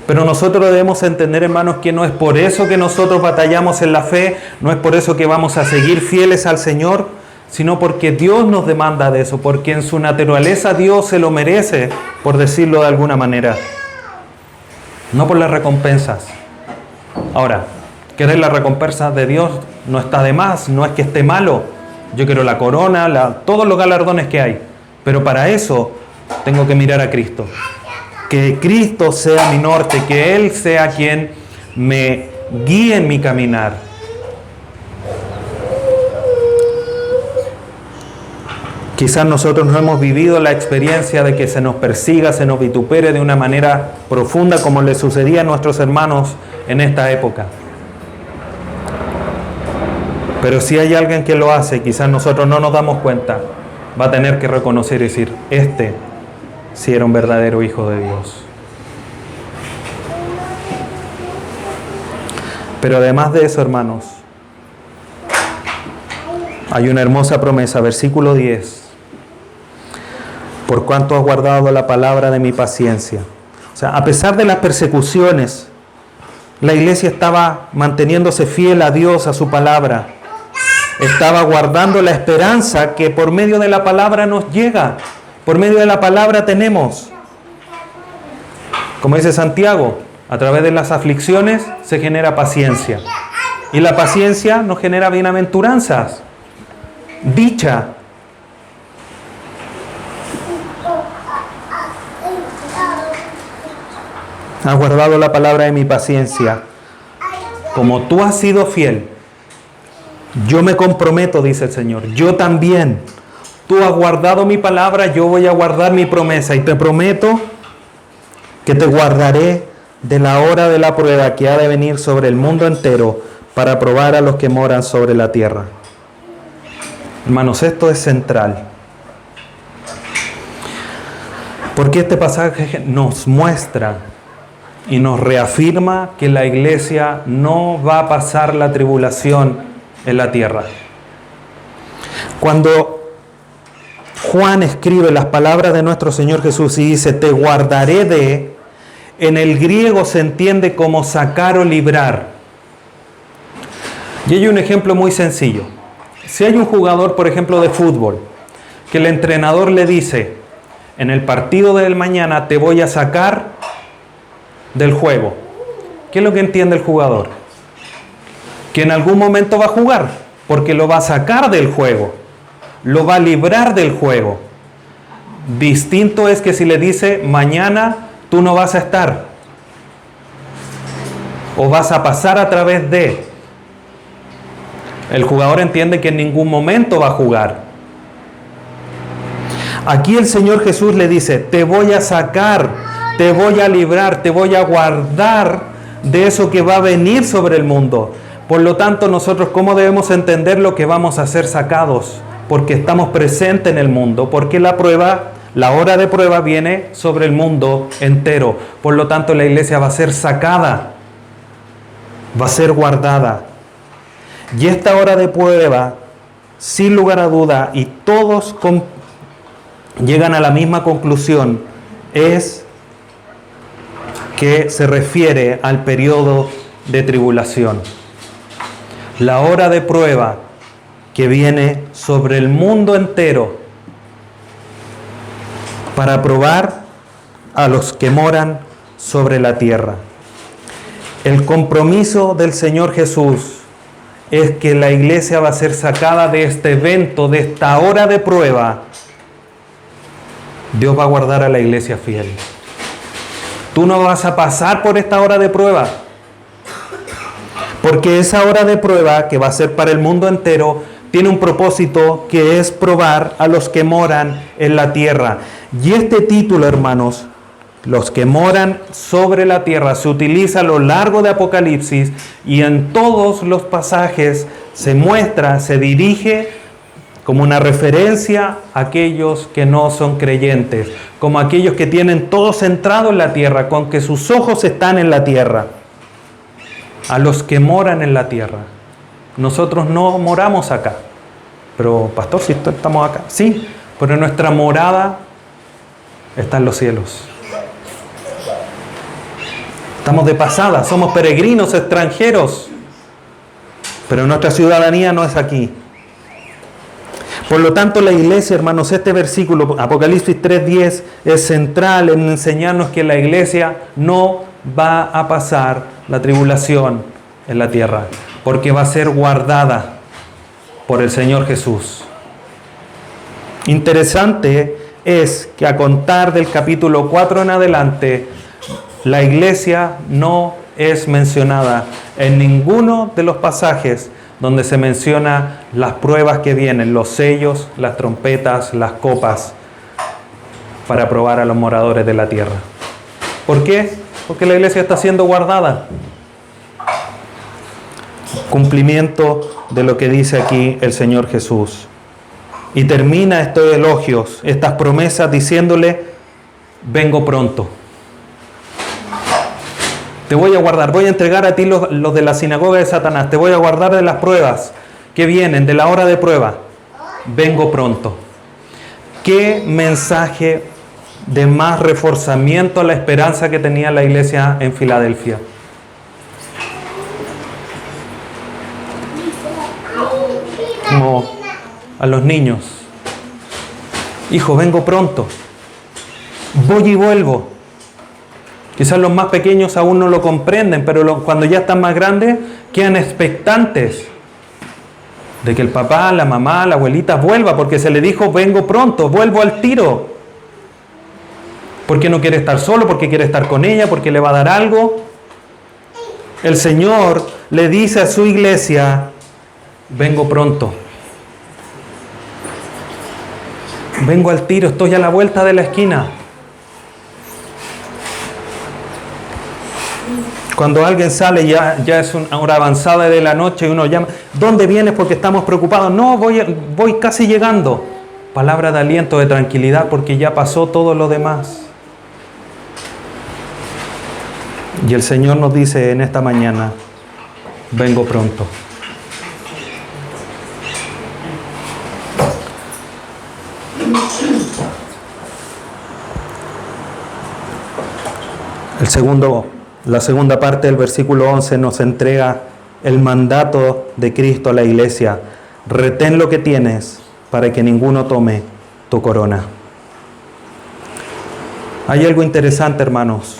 Pero nosotros debemos entender, hermanos, que no es por eso que nosotros batallamos en la fe, no es por eso que vamos a seguir fieles al Señor, sino porque Dios nos demanda de eso, porque en su naturaleza Dios se lo merece, por decirlo de alguna manera. no por las recompensas. Ahora, querer la recompensa de Dios no está de más, no es que esté malo. Yo quiero la corona, todos los galardones que hay. Pero para eso tengo que mirar a Cristo. Que Cristo sea mi norte, que Él sea quien me guíe en mi caminar. Quizás nosotros no hemos vivido la experiencia de que se nos persiga, se nos vitupere de una manera profunda como le sucedía a nuestros hermanos en esta época. Pero si hay alguien que lo hace, quizás nosotros no nos damos cuenta, va a tener que reconocer y decir, este sí era un verdadero hijo de Dios. Pero además de eso, hermanos, hay una hermosa promesa, versículo 10. Por cuanto has guardado la palabra de mi paciencia. O sea, a pesar de las persecuciones, la iglesia estaba manteniéndose fiel a Dios, a su palabra. Estaba guardando la esperanza que por medio de la palabra nos llega. Por medio de la palabra tenemos. Como dice Santiago, a través de las aflicciones se genera paciencia. Y la paciencia nos genera bienaventuranzas, dicha. Has guardado la palabra de mi paciencia. Como tú has sido fiel, yo me comprometo, dice el Señor, yo también. Tú has guardado mi palabra, yo voy a guardar mi promesa. Y te prometo que te guardaré de la hora de la prueba que ha de venir sobre el mundo entero para probar a los que moran sobre la tierra. Hermanos, esto es central. Porque este pasaje nos muestra y nos reafirma que la iglesia no va a pasar la tribulación en la tierra. Cuando Juan escribe las palabras de nuestro Señor Jesús y dice, te guardaré de, en el griego se entiende como sacar o librar. Y hay un ejemplo muy sencillo. Si hay un jugador, por ejemplo, de fútbol, que el entrenador le dice, en el partido del mañana te voy a sacar del juego. ¿Qué es lo que entiende el jugador? Que en algún momento va a jugar, porque lo va a sacar del juego, lo va a librar del juego. Distinto es que si le dice, mañana tú no vas a estar, o vas a pasar a través de. El jugador entiende que en ningún momento va a jugar. Aquí el Señor Jesús le dice, te voy a sacar, te voy a librar, te voy a guardar de eso que va a venir sobre el mundo. Por lo tanto, nosotros, ¿cómo debemos entender lo que vamos a ser sacados? Porque estamos presentes en el mundo, porque la prueba, la hora de prueba viene sobre el mundo entero. Por lo tanto, la iglesia va a ser sacada, va a ser guardada. Y esta hora de prueba, sin lugar a duda, y todos llegan a la misma conclusión, es que se refiere al periodo de tribulación. La hora de prueba que viene sobre el mundo entero para probar a los que moran sobre la tierra. El compromiso del Señor Jesús es que la iglesia va a ser sacada de este evento, de esta hora de prueba. Dios va a guardar a la iglesia fiel. Tú no vas a pasar por esta hora de prueba. Porque esa hora de prueba, que va a ser para el mundo entero, tiene un propósito que es probar a los que moran en la tierra. Y este título, hermanos, los que moran sobre la tierra, se utiliza a lo largo de Apocalipsis y en todos los pasajes se muestra, se dirige como una referencia a aquellos que no son creyentes, como aquellos que tienen todo centrado en la tierra, con que sus ojos están en la tierra. A los que moran en la tierra. Nosotros no moramos acá. Pero, pastor, si estamos acá. Sí, pero nuestra morada está en los cielos. Estamos de pasada, somos peregrinos, extranjeros. Pero nuestra ciudadanía no es aquí. Por lo tanto, la iglesia, hermanos, este versículo, Apocalipsis 3:10, es central en enseñarnos que la iglesia no va a pasar la tribulación en la tierra, porque va a ser guardada por el Señor Jesús. Interesante es que a contar del capítulo 4 en adelante, la iglesia no es mencionada en ninguno de los pasajes donde se menciona las pruebas que vienen, los sellos, las trompetas, las copas, para probar a los moradores de la tierra. ¿Por qué? Porque la iglesia está siendo guardada. Cumplimiento de lo que dice aquí el Señor Jesús. Y termina estos elogios, estas promesas, diciéndole: vengo pronto. Te voy a guardar, voy a entregar a ti los de la sinagoga de Satanás, te voy a guardar de las pruebas que vienen, de la hora de prueba. Vengo pronto. ¿Qué mensaje de más reforzamiento a la esperanza que tenía la iglesia en Filadelfia? Como a los niños: hijo, vengo pronto, voy y vuelvo. Quizás los más pequeños aún no lo comprenden, pero cuando ya están más grandes, quedan expectantes de que el papá, la mamá, la abuelita vuelva, porque se le dijo: vengo pronto, vuelvo al tiro. Porque no quiere estar solo, porque quiere estar con ella, porque le va a dar algo. El Señor le dice a su iglesia: vengo pronto. Vengo al tiro, estoy a la vuelta de la esquina. Cuando alguien sale ya es una hora avanzada de la noche y uno llama: ¿dónde vienes? Porque estamos preocupados. No, voy casi llegando. Palabra de aliento, de tranquilidad, porque ya pasó todo lo demás. Y el Señor nos dice en esta mañana: vengo pronto. La segunda parte del versículo 11 nos entrega el mandato de Cristo a la iglesia: retén lo que tienes para que ninguno tome tu corona. Hay algo interesante, hermanos.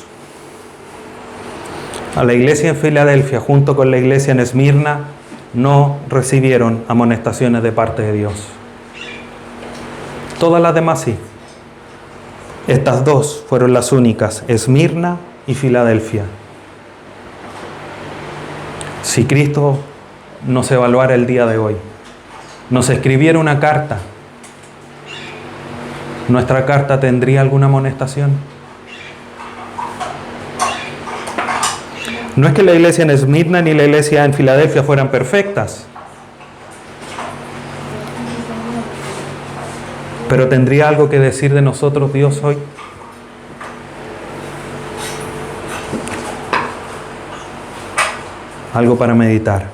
A la iglesia en Filadelfia, junto con la iglesia en Esmirna, no recibieron amonestaciones de parte de Dios. Todas las demás sí. Estas dos fueron las únicas: Esmirna y Filadelfia. Si Cristo nos evaluara el día de hoy, nos escribiera una carta, ¿nuestra carta tendría alguna amonestación? No es que la iglesia en Esmirna ni la iglesia en Filadelfia fueran perfectas, pero ¿tendría algo que decir de nosotros Dios hoy? Algo para meditar.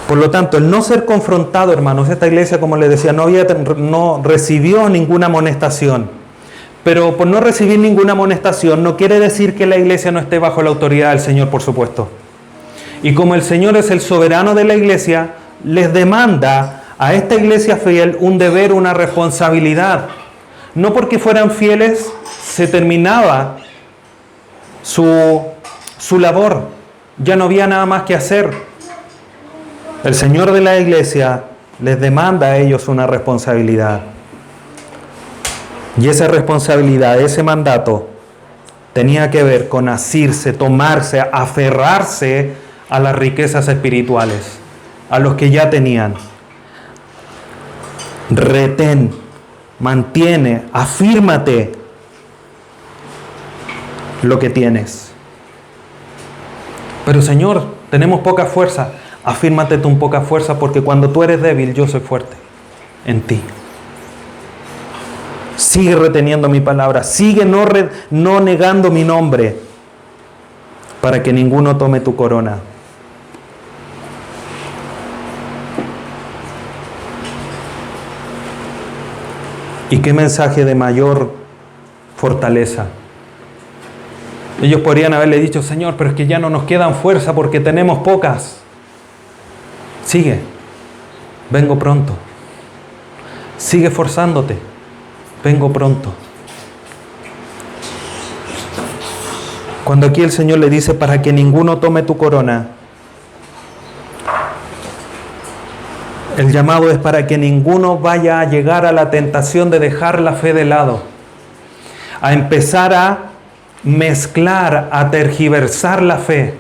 Por lo tanto, el no ser confrontado, hermanos, esta iglesia, como les decía, no recibió ninguna amonestación. Pero por no recibir ninguna amonestación no quiere decir que la iglesia no esté bajo la autoridad del Señor, por supuesto. Y como el Señor es el soberano de la iglesia, les demanda a esta iglesia fiel un deber, una responsabilidad. No porque fueran fieles se terminaba su labor. Ya no había nada más que hacer. El Señor de la iglesia les demanda a ellos una responsabilidad. Y esa responsabilidad, ese mandato, tenía que ver con asirse, tomarse, aferrarse a las riquezas espirituales, a los que ya tenían. Retén, mantiene, afírmate lo que tienes. Pero Señor, tenemos poca fuerza. Afírmate tú en poca fuerza, porque cuando tú eres débil, yo soy fuerte en ti. Sigue reteniendo mi palabra, sigue no negando mi nombre, para que ninguno tome tu corona. ¿Y qué mensaje de mayor fortaleza? Ellos podrían haberle dicho: Señor, pero es que ya no nos quedan fuerza porque tenemos pocas. Sigue, vengo pronto. Sigue forzándote, vengo pronto. Cuando aquí el Señor le dice, para que ninguno tome tu corona, el llamado es para que ninguno vaya a llegar a la tentación de dejar la fe de lado, a empezar a mezclar, a tergiversar la fe,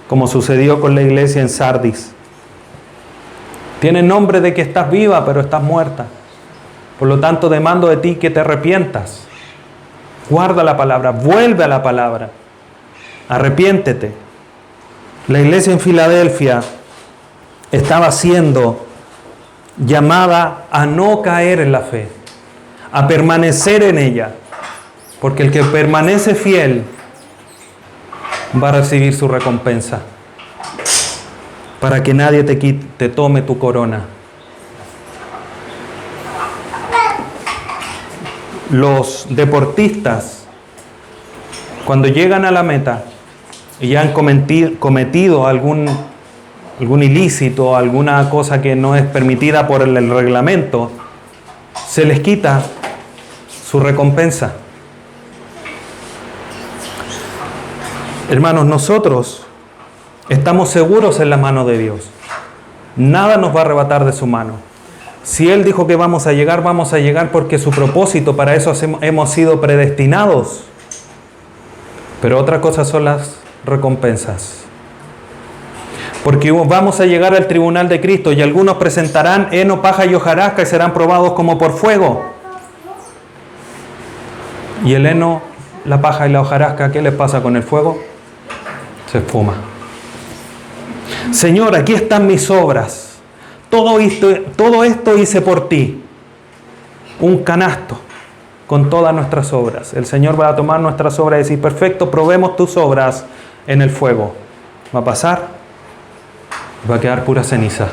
como sucedió con la iglesia en Sardis. Tiene nombre de que estás viva, pero estás muerta. Por lo tanto, demando de ti que te arrepientas. Guarda la palabra, vuelve a la palabra, arrepiéntete. La iglesia en Filadelfia estaba siendo llamada a no caer en la fe, a permanecer en ella, porque el que permanece fiel va a recibir su recompensa, para que nadie te tome tu corona. Los deportistas, cuando llegan a la meta y ya han cometido algún ilícito, alguna cosa que no es permitida por el reglamento, se les quita su recompensa. Hermanos, nosotros estamos seguros en la mano de Dios. Nada nos va a arrebatar de su mano. Si Él dijo que vamos a llegar porque su propósito, para eso hemos sido predestinados. Pero otra cosa son las recompensas. Porque vamos a llegar al tribunal de Cristo y algunos presentarán heno, paja y hojarasca y serán probados como por fuego. Y el heno, la paja y la hojarasca, ¿qué les pasa con el fuego? Se esfuma. Señor, aquí están mis obras. Todo esto hice por ti. Un canasto con todas nuestras obras. El Señor va a tomar nuestras obras y decir, perfecto, probemos tus obras en el fuego. Va a pasar. Va a quedar pura ceniza.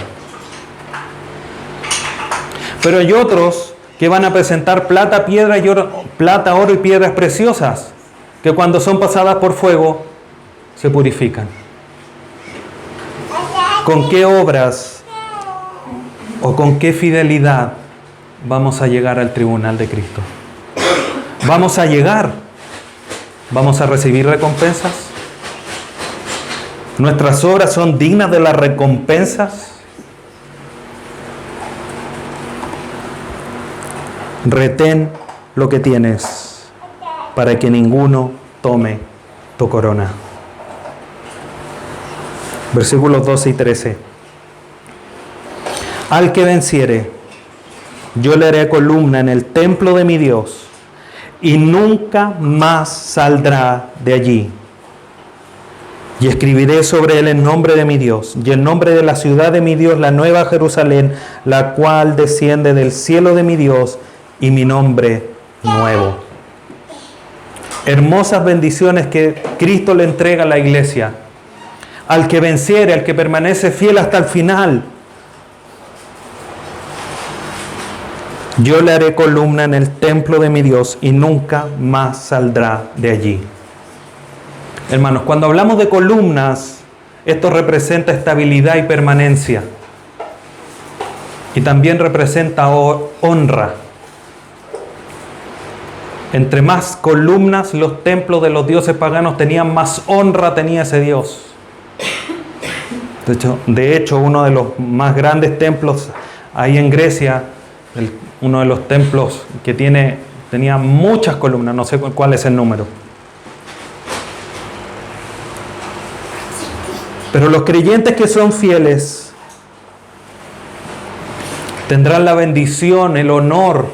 Pero hay otros que van a presentar plata, oro y piedras preciosas, que cuando son pasadas por fuego se purifican. ¿Con qué obras o con qué fidelidad vamos a llegar al tribunal de Cristo? ¿Vamos a llegar? ¿Vamos a recibir recompensas? ¿Nuestras obras son dignas de las recompensas? Retén lo que tienes para que ninguno tome tu corona. Versículos 12 y 13. Al que venciere, yo le haré columna en el templo de mi Dios y nunca más saldrá de allí. Y escribiré sobre él el nombre de mi Dios y el nombre de la ciudad de mi Dios, la nueva Jerusalén, la cual desciende del cielo de mi Dios, y mi nombre nuevo. Hermosas bendiciones que Cristo le entrega a la iglesia. Al que venciere, al que permanece fiel hasta el final, yo le haré columna en el templo de mi Dios y nunca más saldrá de allí. Hermanos, cuando hablamos de columnas, esto representa estabilidad y permanencia. Y también representa honra. Entre más columnas, los templos de los dioses paganos tenían, más honra tenía ese dios. De hecho, uno de los más grandes templos ahí en Grecia, uno de los templos que tenía muchas columnas, no sé cuál es el número. Pero los creyentes que son fieles tendrán la bendición, el honor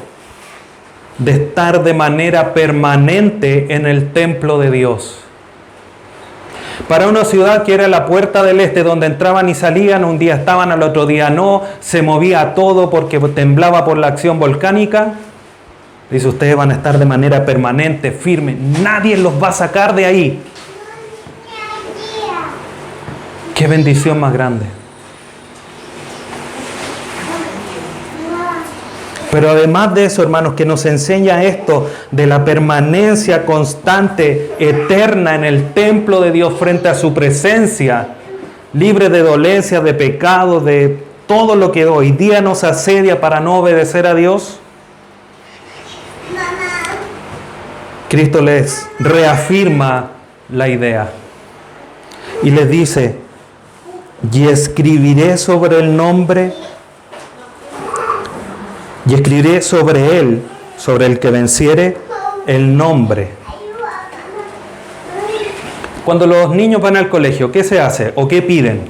de estar de manera permanente en el templo de Dios. Para una ciudad que era la puerta del este, donde entraban y salían, un día estaban, al otro día no, se movía todo porque temblaba por la acción volcánica. Dice, ustedes van a estar de manera permanente, firme, nadie los va a sacar de ahí. ¡Qué bendición más grande! Pero además de eso, hermanos, que nos enseña esto de la permanencia constante, eterna en el templo de Dios frente a su presencia, libre de dolencias, de pecados, de todo lo que hoy día nos asedia para no obedecer a Dios. Cristo les reafirma la idea. Y les dice, y escribiré sobre el nombre, y escribiré sobre él, sobre el que venciere, el nombre. Cuando los niños van al colegio, ¿qué se hace o qué piden?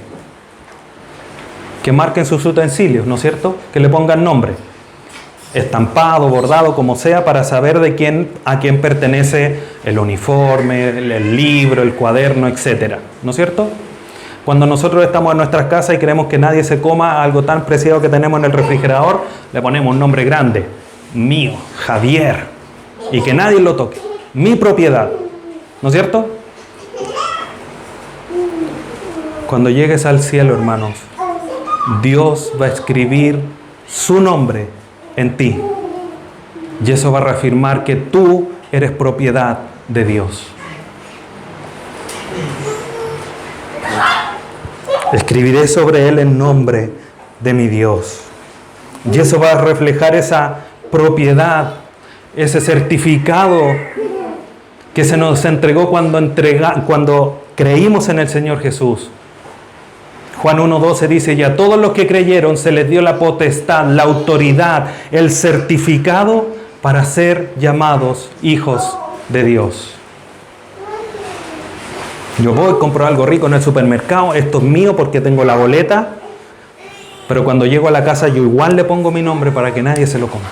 Que marquen sus utensilios, ¿no es cierto? Que le pongan nombre. Estampado, bordado, como sea, para saber a quién pertenece el uniforme, el libro, el cuaderno, etc. ¿No es cierto? Cuando nosotros estamos en nuestras casas y queremos que nadie se coma algo tan preciado que tenemos en el refrigerador, le ponemos un nombre grande. Mío, Javier. Y que nadie lo toque. Mi propiedad. ¿No es cierto? Cuando llegues al cielo, hermanos, Dios va a escribir su nombre en ti. Y eso va a reafirmar que tú eres propiedad de Dios. Escribiré sobre él el nombre de mi Dios. Y eso va a reflejar esa propiedad, ese certificado que se nos entregó cuando creímos en el Señor Jesús. Juan 1:12 dice, y a todos los que creyeron se les dio la potestad, la autoridad, el certificado para ser llamados hijos de Dios. Yo voy, compro algo rico en el supermercado, esto es mío porque tengo la boleta, pero cuando llego a la casa yo igual le pongo mi nombre para que nadie se lo coma.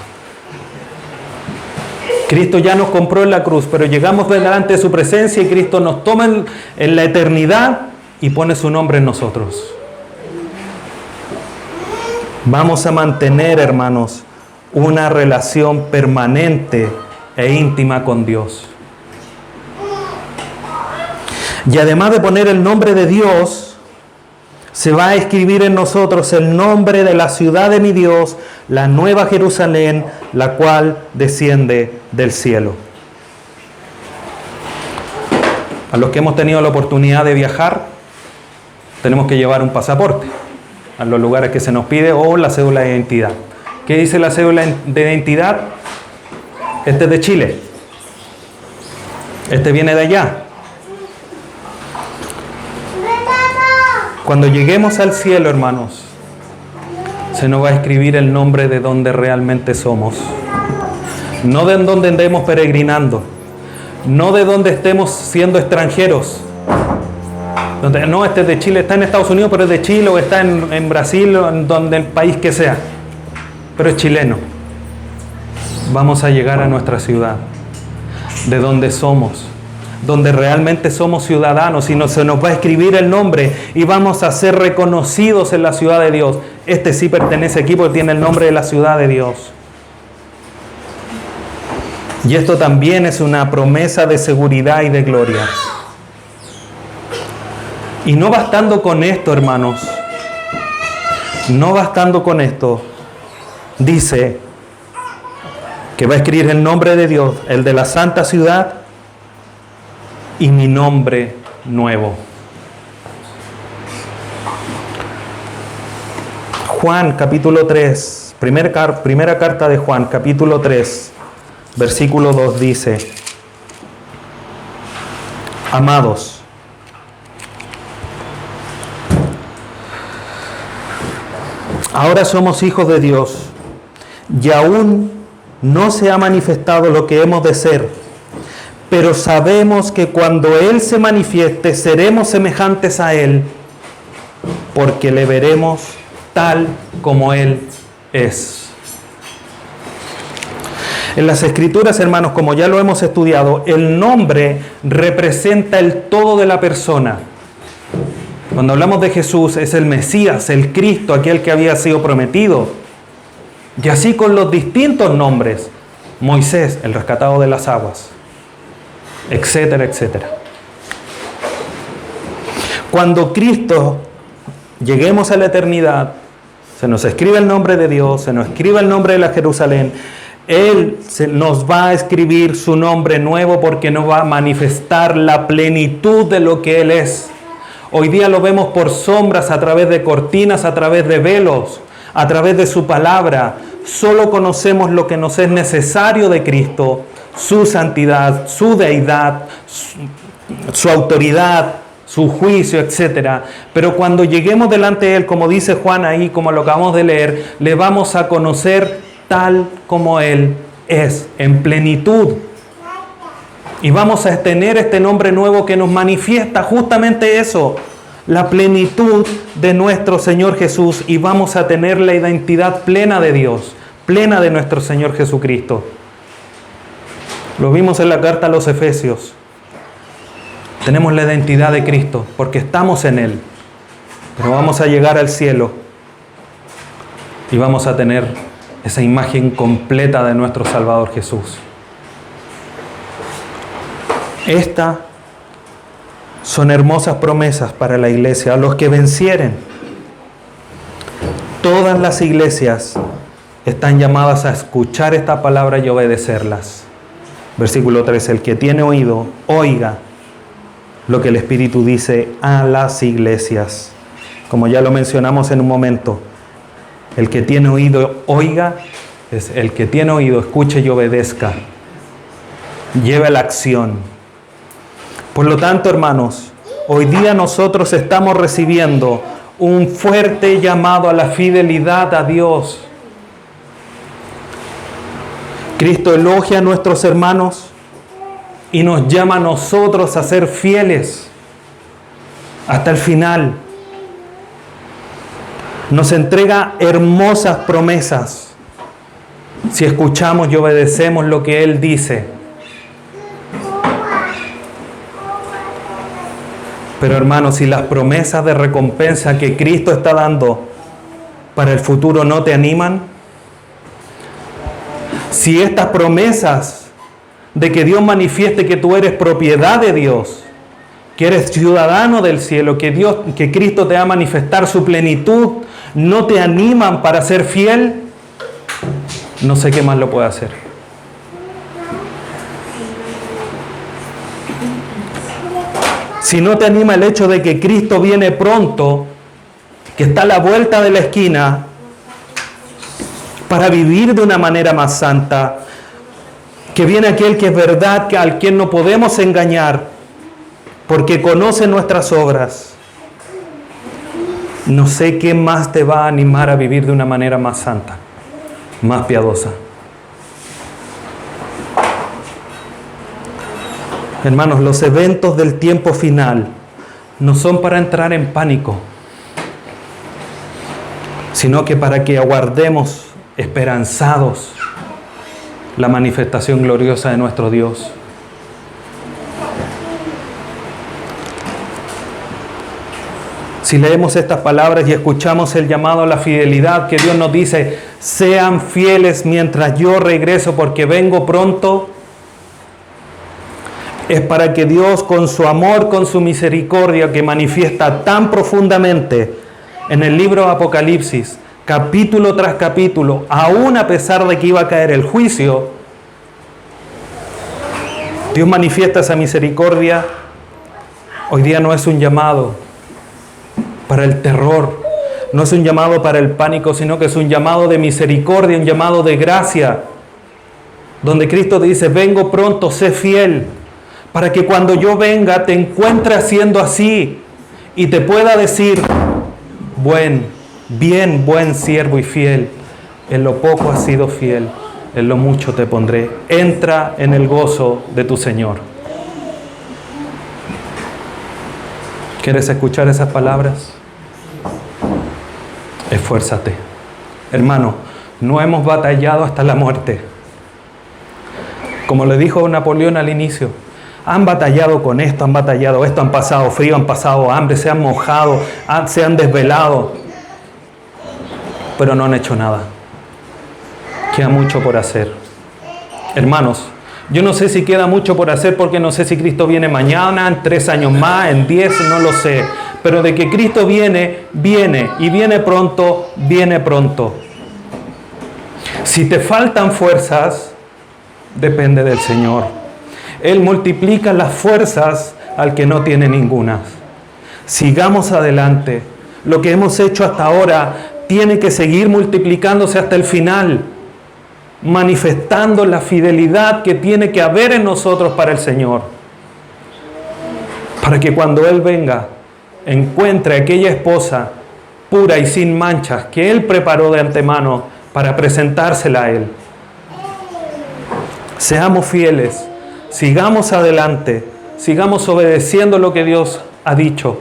Cristo ya nos compró en la cruz, pero llegamos delante de su presencia y Cristo nos toma en la eternidad y pone su nombre en nosotros. Vamos a mantener, hermanos, una relación permanente e íntima con Dios. Y además de poner el nombre de Dios, se va a escribir en nosotros el nombre de la ciudad de mi Dios, la nueva Jerusalén, la cual desciende del cielo. A los que hemos tenido la oportunidad de viajar, tenemos que llevar un pasaporte a los lugares que se nos pide o la cédula de identidad. ¿Qué dice la cédula de identidad? Este es de Chile. Este viene de allá. Cuando lleguemos al cielo, hermanos, se nos va a escribir el nombre de donde realmente somos. No de donde andemos peregrinando. No de donde estemos siendo extranjeros. No, este es de Chile, está en Estados Unidos, pero es de Chile, o está en Brasil, o en donde el país que sea. Pero es chileno. Vamos a llegar a nuestra ciudad, de donde somos, donde realmente somos ciudadanos, y se nos va a escribir el nombre y vamos a ser reconocidos en la ciudad de Dios. Este sí pertenece aquí porque tiene el nombre de la ciudad de Dios. Y esto también es una promesa de seguridad y de gloria. Y no bastando con esto, hermanos, no bastando con esto, dice que va a escribir el nombre de Dios, el de la santa ciudad, y mi nombre nuevo. Juan capítulo 3, primera carta de Juan capítulo 3, versículo 2 dice, amados, ahora somos hijos de Dios y aún no se ha manifestado lo que hemos de ser, pero sabemos que cuando Él se manifieste seremos semejantes a Él, porque le veremos tal como Él es. En las Escrituras, hermanos, como ya lo hemos estudiado, el nombre representa el todo de la persona. Cuando hablamos de Jesús, es el Mesías, el Cristo, aquel que había sido prometido. Y así con los distintos nombres. Moisés, el rescatado de las aguas, etcétera, etcétera. Cuando Cristo lleguemos a la eternidad, se nos escribe el nombre de Dios, se nos escribe el nombre de la Jerusalén, Él nos va a escribir su nombre nuevo porque nos va a manifestar la plenitud de lo que Él es. Hoy día lo vemos por sombras, a través de cortinas, a través de velos, a través de su palabra. Solo conocemos lo que nos es necesario de Cristo, su santidad, su deidad, su autoridad, su juicio, etc. Pero cuando lleguemos delante de Él, como dice Juan ahí, como lo acabamos de leer, le vamos a conocer tal como Él es, en plenitud. Y vamos a tener este nombre nuevo que nos manifiesta justamente eso, la plenitud de nuestro Señor Jesús, y vamos a tener la identidad plena de Dios, plena de nuestro Señor Jesucristo. Lo vimos en la carta a los Efesios. Tenemos la identidad de Cristo porque estamos en Él. Pero vamos a llegar al cielo y vamos a tener esa imagen completa de nuestro Salvador Jesús. Estas son hermosas promesas para la iglesia. A los que vencieren, todas las iglesias están llamadas a escuchar esta palabra y obedecerlas. Versículo 3, el que tiene oído, oiga lo que el Espíritu dice a las iglesias. Como ya lo mencionamos en un momento, el que tiene oído, oiga, es el que tiene oído, escuche y obedezca. Lleve la acción. Por lo tanto, hermanos, hoy día nosotros estamos recibiendo un fuerte llamado a la fidelidad a Dios. Cristo elogia a nuestros hermanos y nos llama a nosotros a ser fieles hasta el final. Nos entrega hermosas promesas si escuchamos y obedecemos lo que Él dice. Pero hermanos, si las promesas de recompensa que Cristo está dando para el futuro no te animan, si estas promesas de que Dios manifieste que tú eres propiedad de Dios, que eres ciudadano del cielo, que Cristo te va a manifestar su plenitud, no te animan para ser fiel, no sé qué más lo puede hacer. Si no te anima el hecho de que Cristo viene pronto, que está a la vuelta de la esquina, para vivir de una manera más santa, que viene aquel que es verdad, al quien no podemos engañar, porque conoce nuestras obras, no sé qué más te va a animar a vivir de una manera más santa, más piadosa. Hermanos, los eventos del tiempo final no son para entrar en pánico, sino que para que aguardemos esperanzados la manifestación gloriosa de nuestro Dios. Si leemos estas palabras y escuchamos el llamado a la fidelidad que Dios nos dice, sean fieles mientras yo regreso porque vengo pronto, es para que Dios con su amor, con su misericordia que manifiesta tan profundamente en el libro de Apocalipsis, capítulo tras capítulo, aún a pesar de que iba a caer el juicio, Dios manifiesta esa misericordia. Hoy día no es un llamado para el terror, no es un llamado para el pánico, sino que es un llamado de misericordia, un llamado de gracia, donde Cristo dice, vengo pronto, sé fiel, para que cuando yo venga te encuentre haciendo así y te pueda decir, buen siervo y fiel, en lo poco has sido fiel, en lo mucho te pondré. Entra en el gozo de tu Señor. ¿Quieres escuchar esas palabras? Esfuérzate. Hermano, no hemos batallado hasta la muerte. Como le dijo Napoleón al inicio, han batallado con esto, han batallado esto, han pasado frío, han pasado hambre, se han mojado, se han desvelado, pero no han hecho nada. Queda mucho por hacer. Hermanos, yo no sé si queda mucho por hacer porque no sé si Cristo viene mañana, en 3 años más, en 10, no lo sé. Pero de que Cristo viene, viene. Y viene pronto, viene pronto. Si te faltan fuerzas, depende del Señor. Él multiplica las fuerzas al que no tiene ninguna. Sigamos adelante. Lo que hemos hecho hasta ahora tiene que seguir multiplicándose hasta el final, manifestando la fidelidad que tiene que haber en nosotros para el Señor. para que cuando Él venga, encuentre aquella esposa pura y sin manchas que Él preparó de antemano para presentársela a Él. Seamos fieles, sigamos adelante, sigamos obedeciendo lo que Dios ha dicho.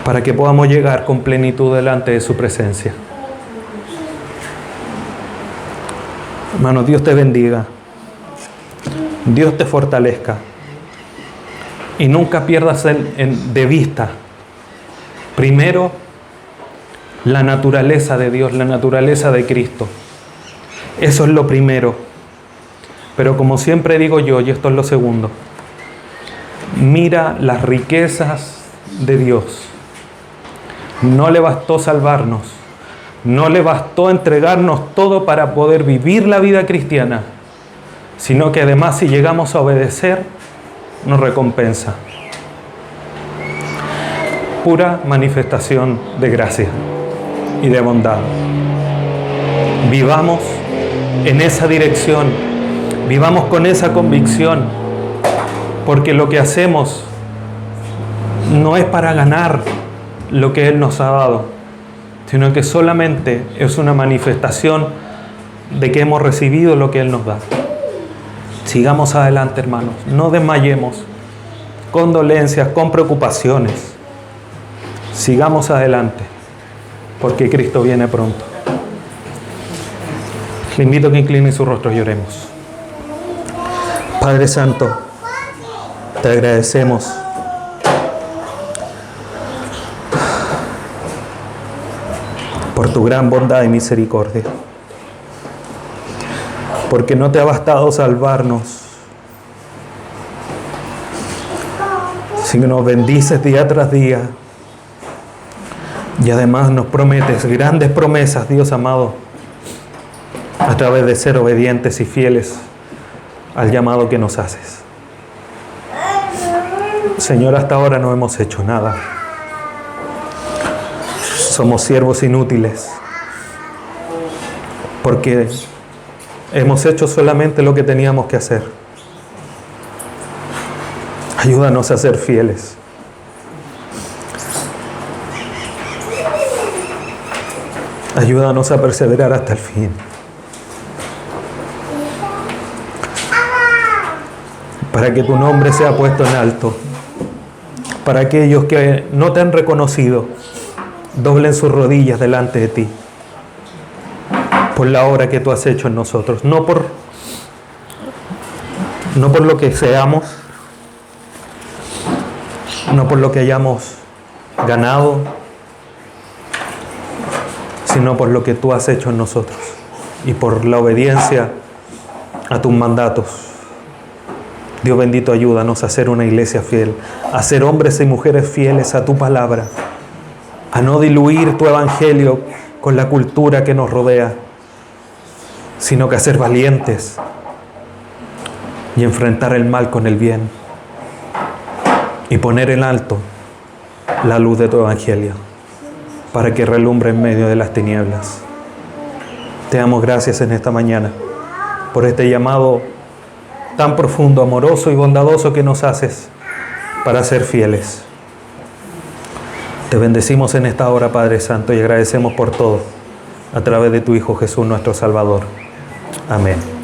Para que podamos llegar con plenitud delante de su presencia. Hermano, Dios te bendiga. Dios te fortalezca. Y nunca pierdas de vista, primero, la naturaleza de Dios, la naturaleza de Cristo. Eso es lo primero. Pero como siempre digo yo, y esto es lo segundo, mira las riquezas de Dios. No le bastó salvarnos, no le bastó entregarnos todo para poder vivir la vida cristiana, sino que además si llegamos a obedecer, nos recompensa. Pura manifestación de gracia y de bondad. Vivamos en esa dirección, vivamos con esa convicción, porque lo que hacemos no es para ganar lo que Él nos ha dado, sino que solamente es una manifestación de que hemos recibido lo que Él nos da. Sigamos adelante, hermanos, no desmayemos con dolencias, con preocupaciones. Sigamos adelante, porque Cristo viene pronto. Le invito a que incline su rostro y oremos. Padre Santo, te agradecemos por tu gran bondad y misericordia, porque no te ha bastado salvarnos, sino nos bendices día tras día, y además nos prometes grandes promesas, Dios amado, a través de ser obedientes y fieles al llamado que nos haces. Señor, hasta ahora no hemos hecho nada. Somos siervos inútiles, porque hemos hecho solamente lo que teníamos que hacer. Ayúdanos a ser fieles. Ayúdanos a perseverar hasta el fin. Para que tu nombre sea puesto en alto. Para aquellos que no te han reconocido, doblen sus rodillas delante de ti por la obra que tú has hecho en nosotros, no por lo que seamos, no por lo que hayamos ganado, sino por lo que tú has hecho en nosotros y por la obediencia a tus mandatos. Dios bendito, ayúdanos a ser una iglesia fiel, a ser hombres y mujeres fieles a tu palabra, a no diluir tu evangelio con la cultura que nos rodea, sino que a ser valientes y enfrentar el mal con el bien y poner en alto la luz de tu evangelio para que relumbre en medio de las tinieblas. Te damos gracias en esta mañana por este llamado tan profundo, amoroso y bondadoso que nos haces para ser fieles. Te bendecimos en esta hora, Padre Santo, y agradecemos por todo a través de tu Hijo Jesús, nuestro Salvador. Amén.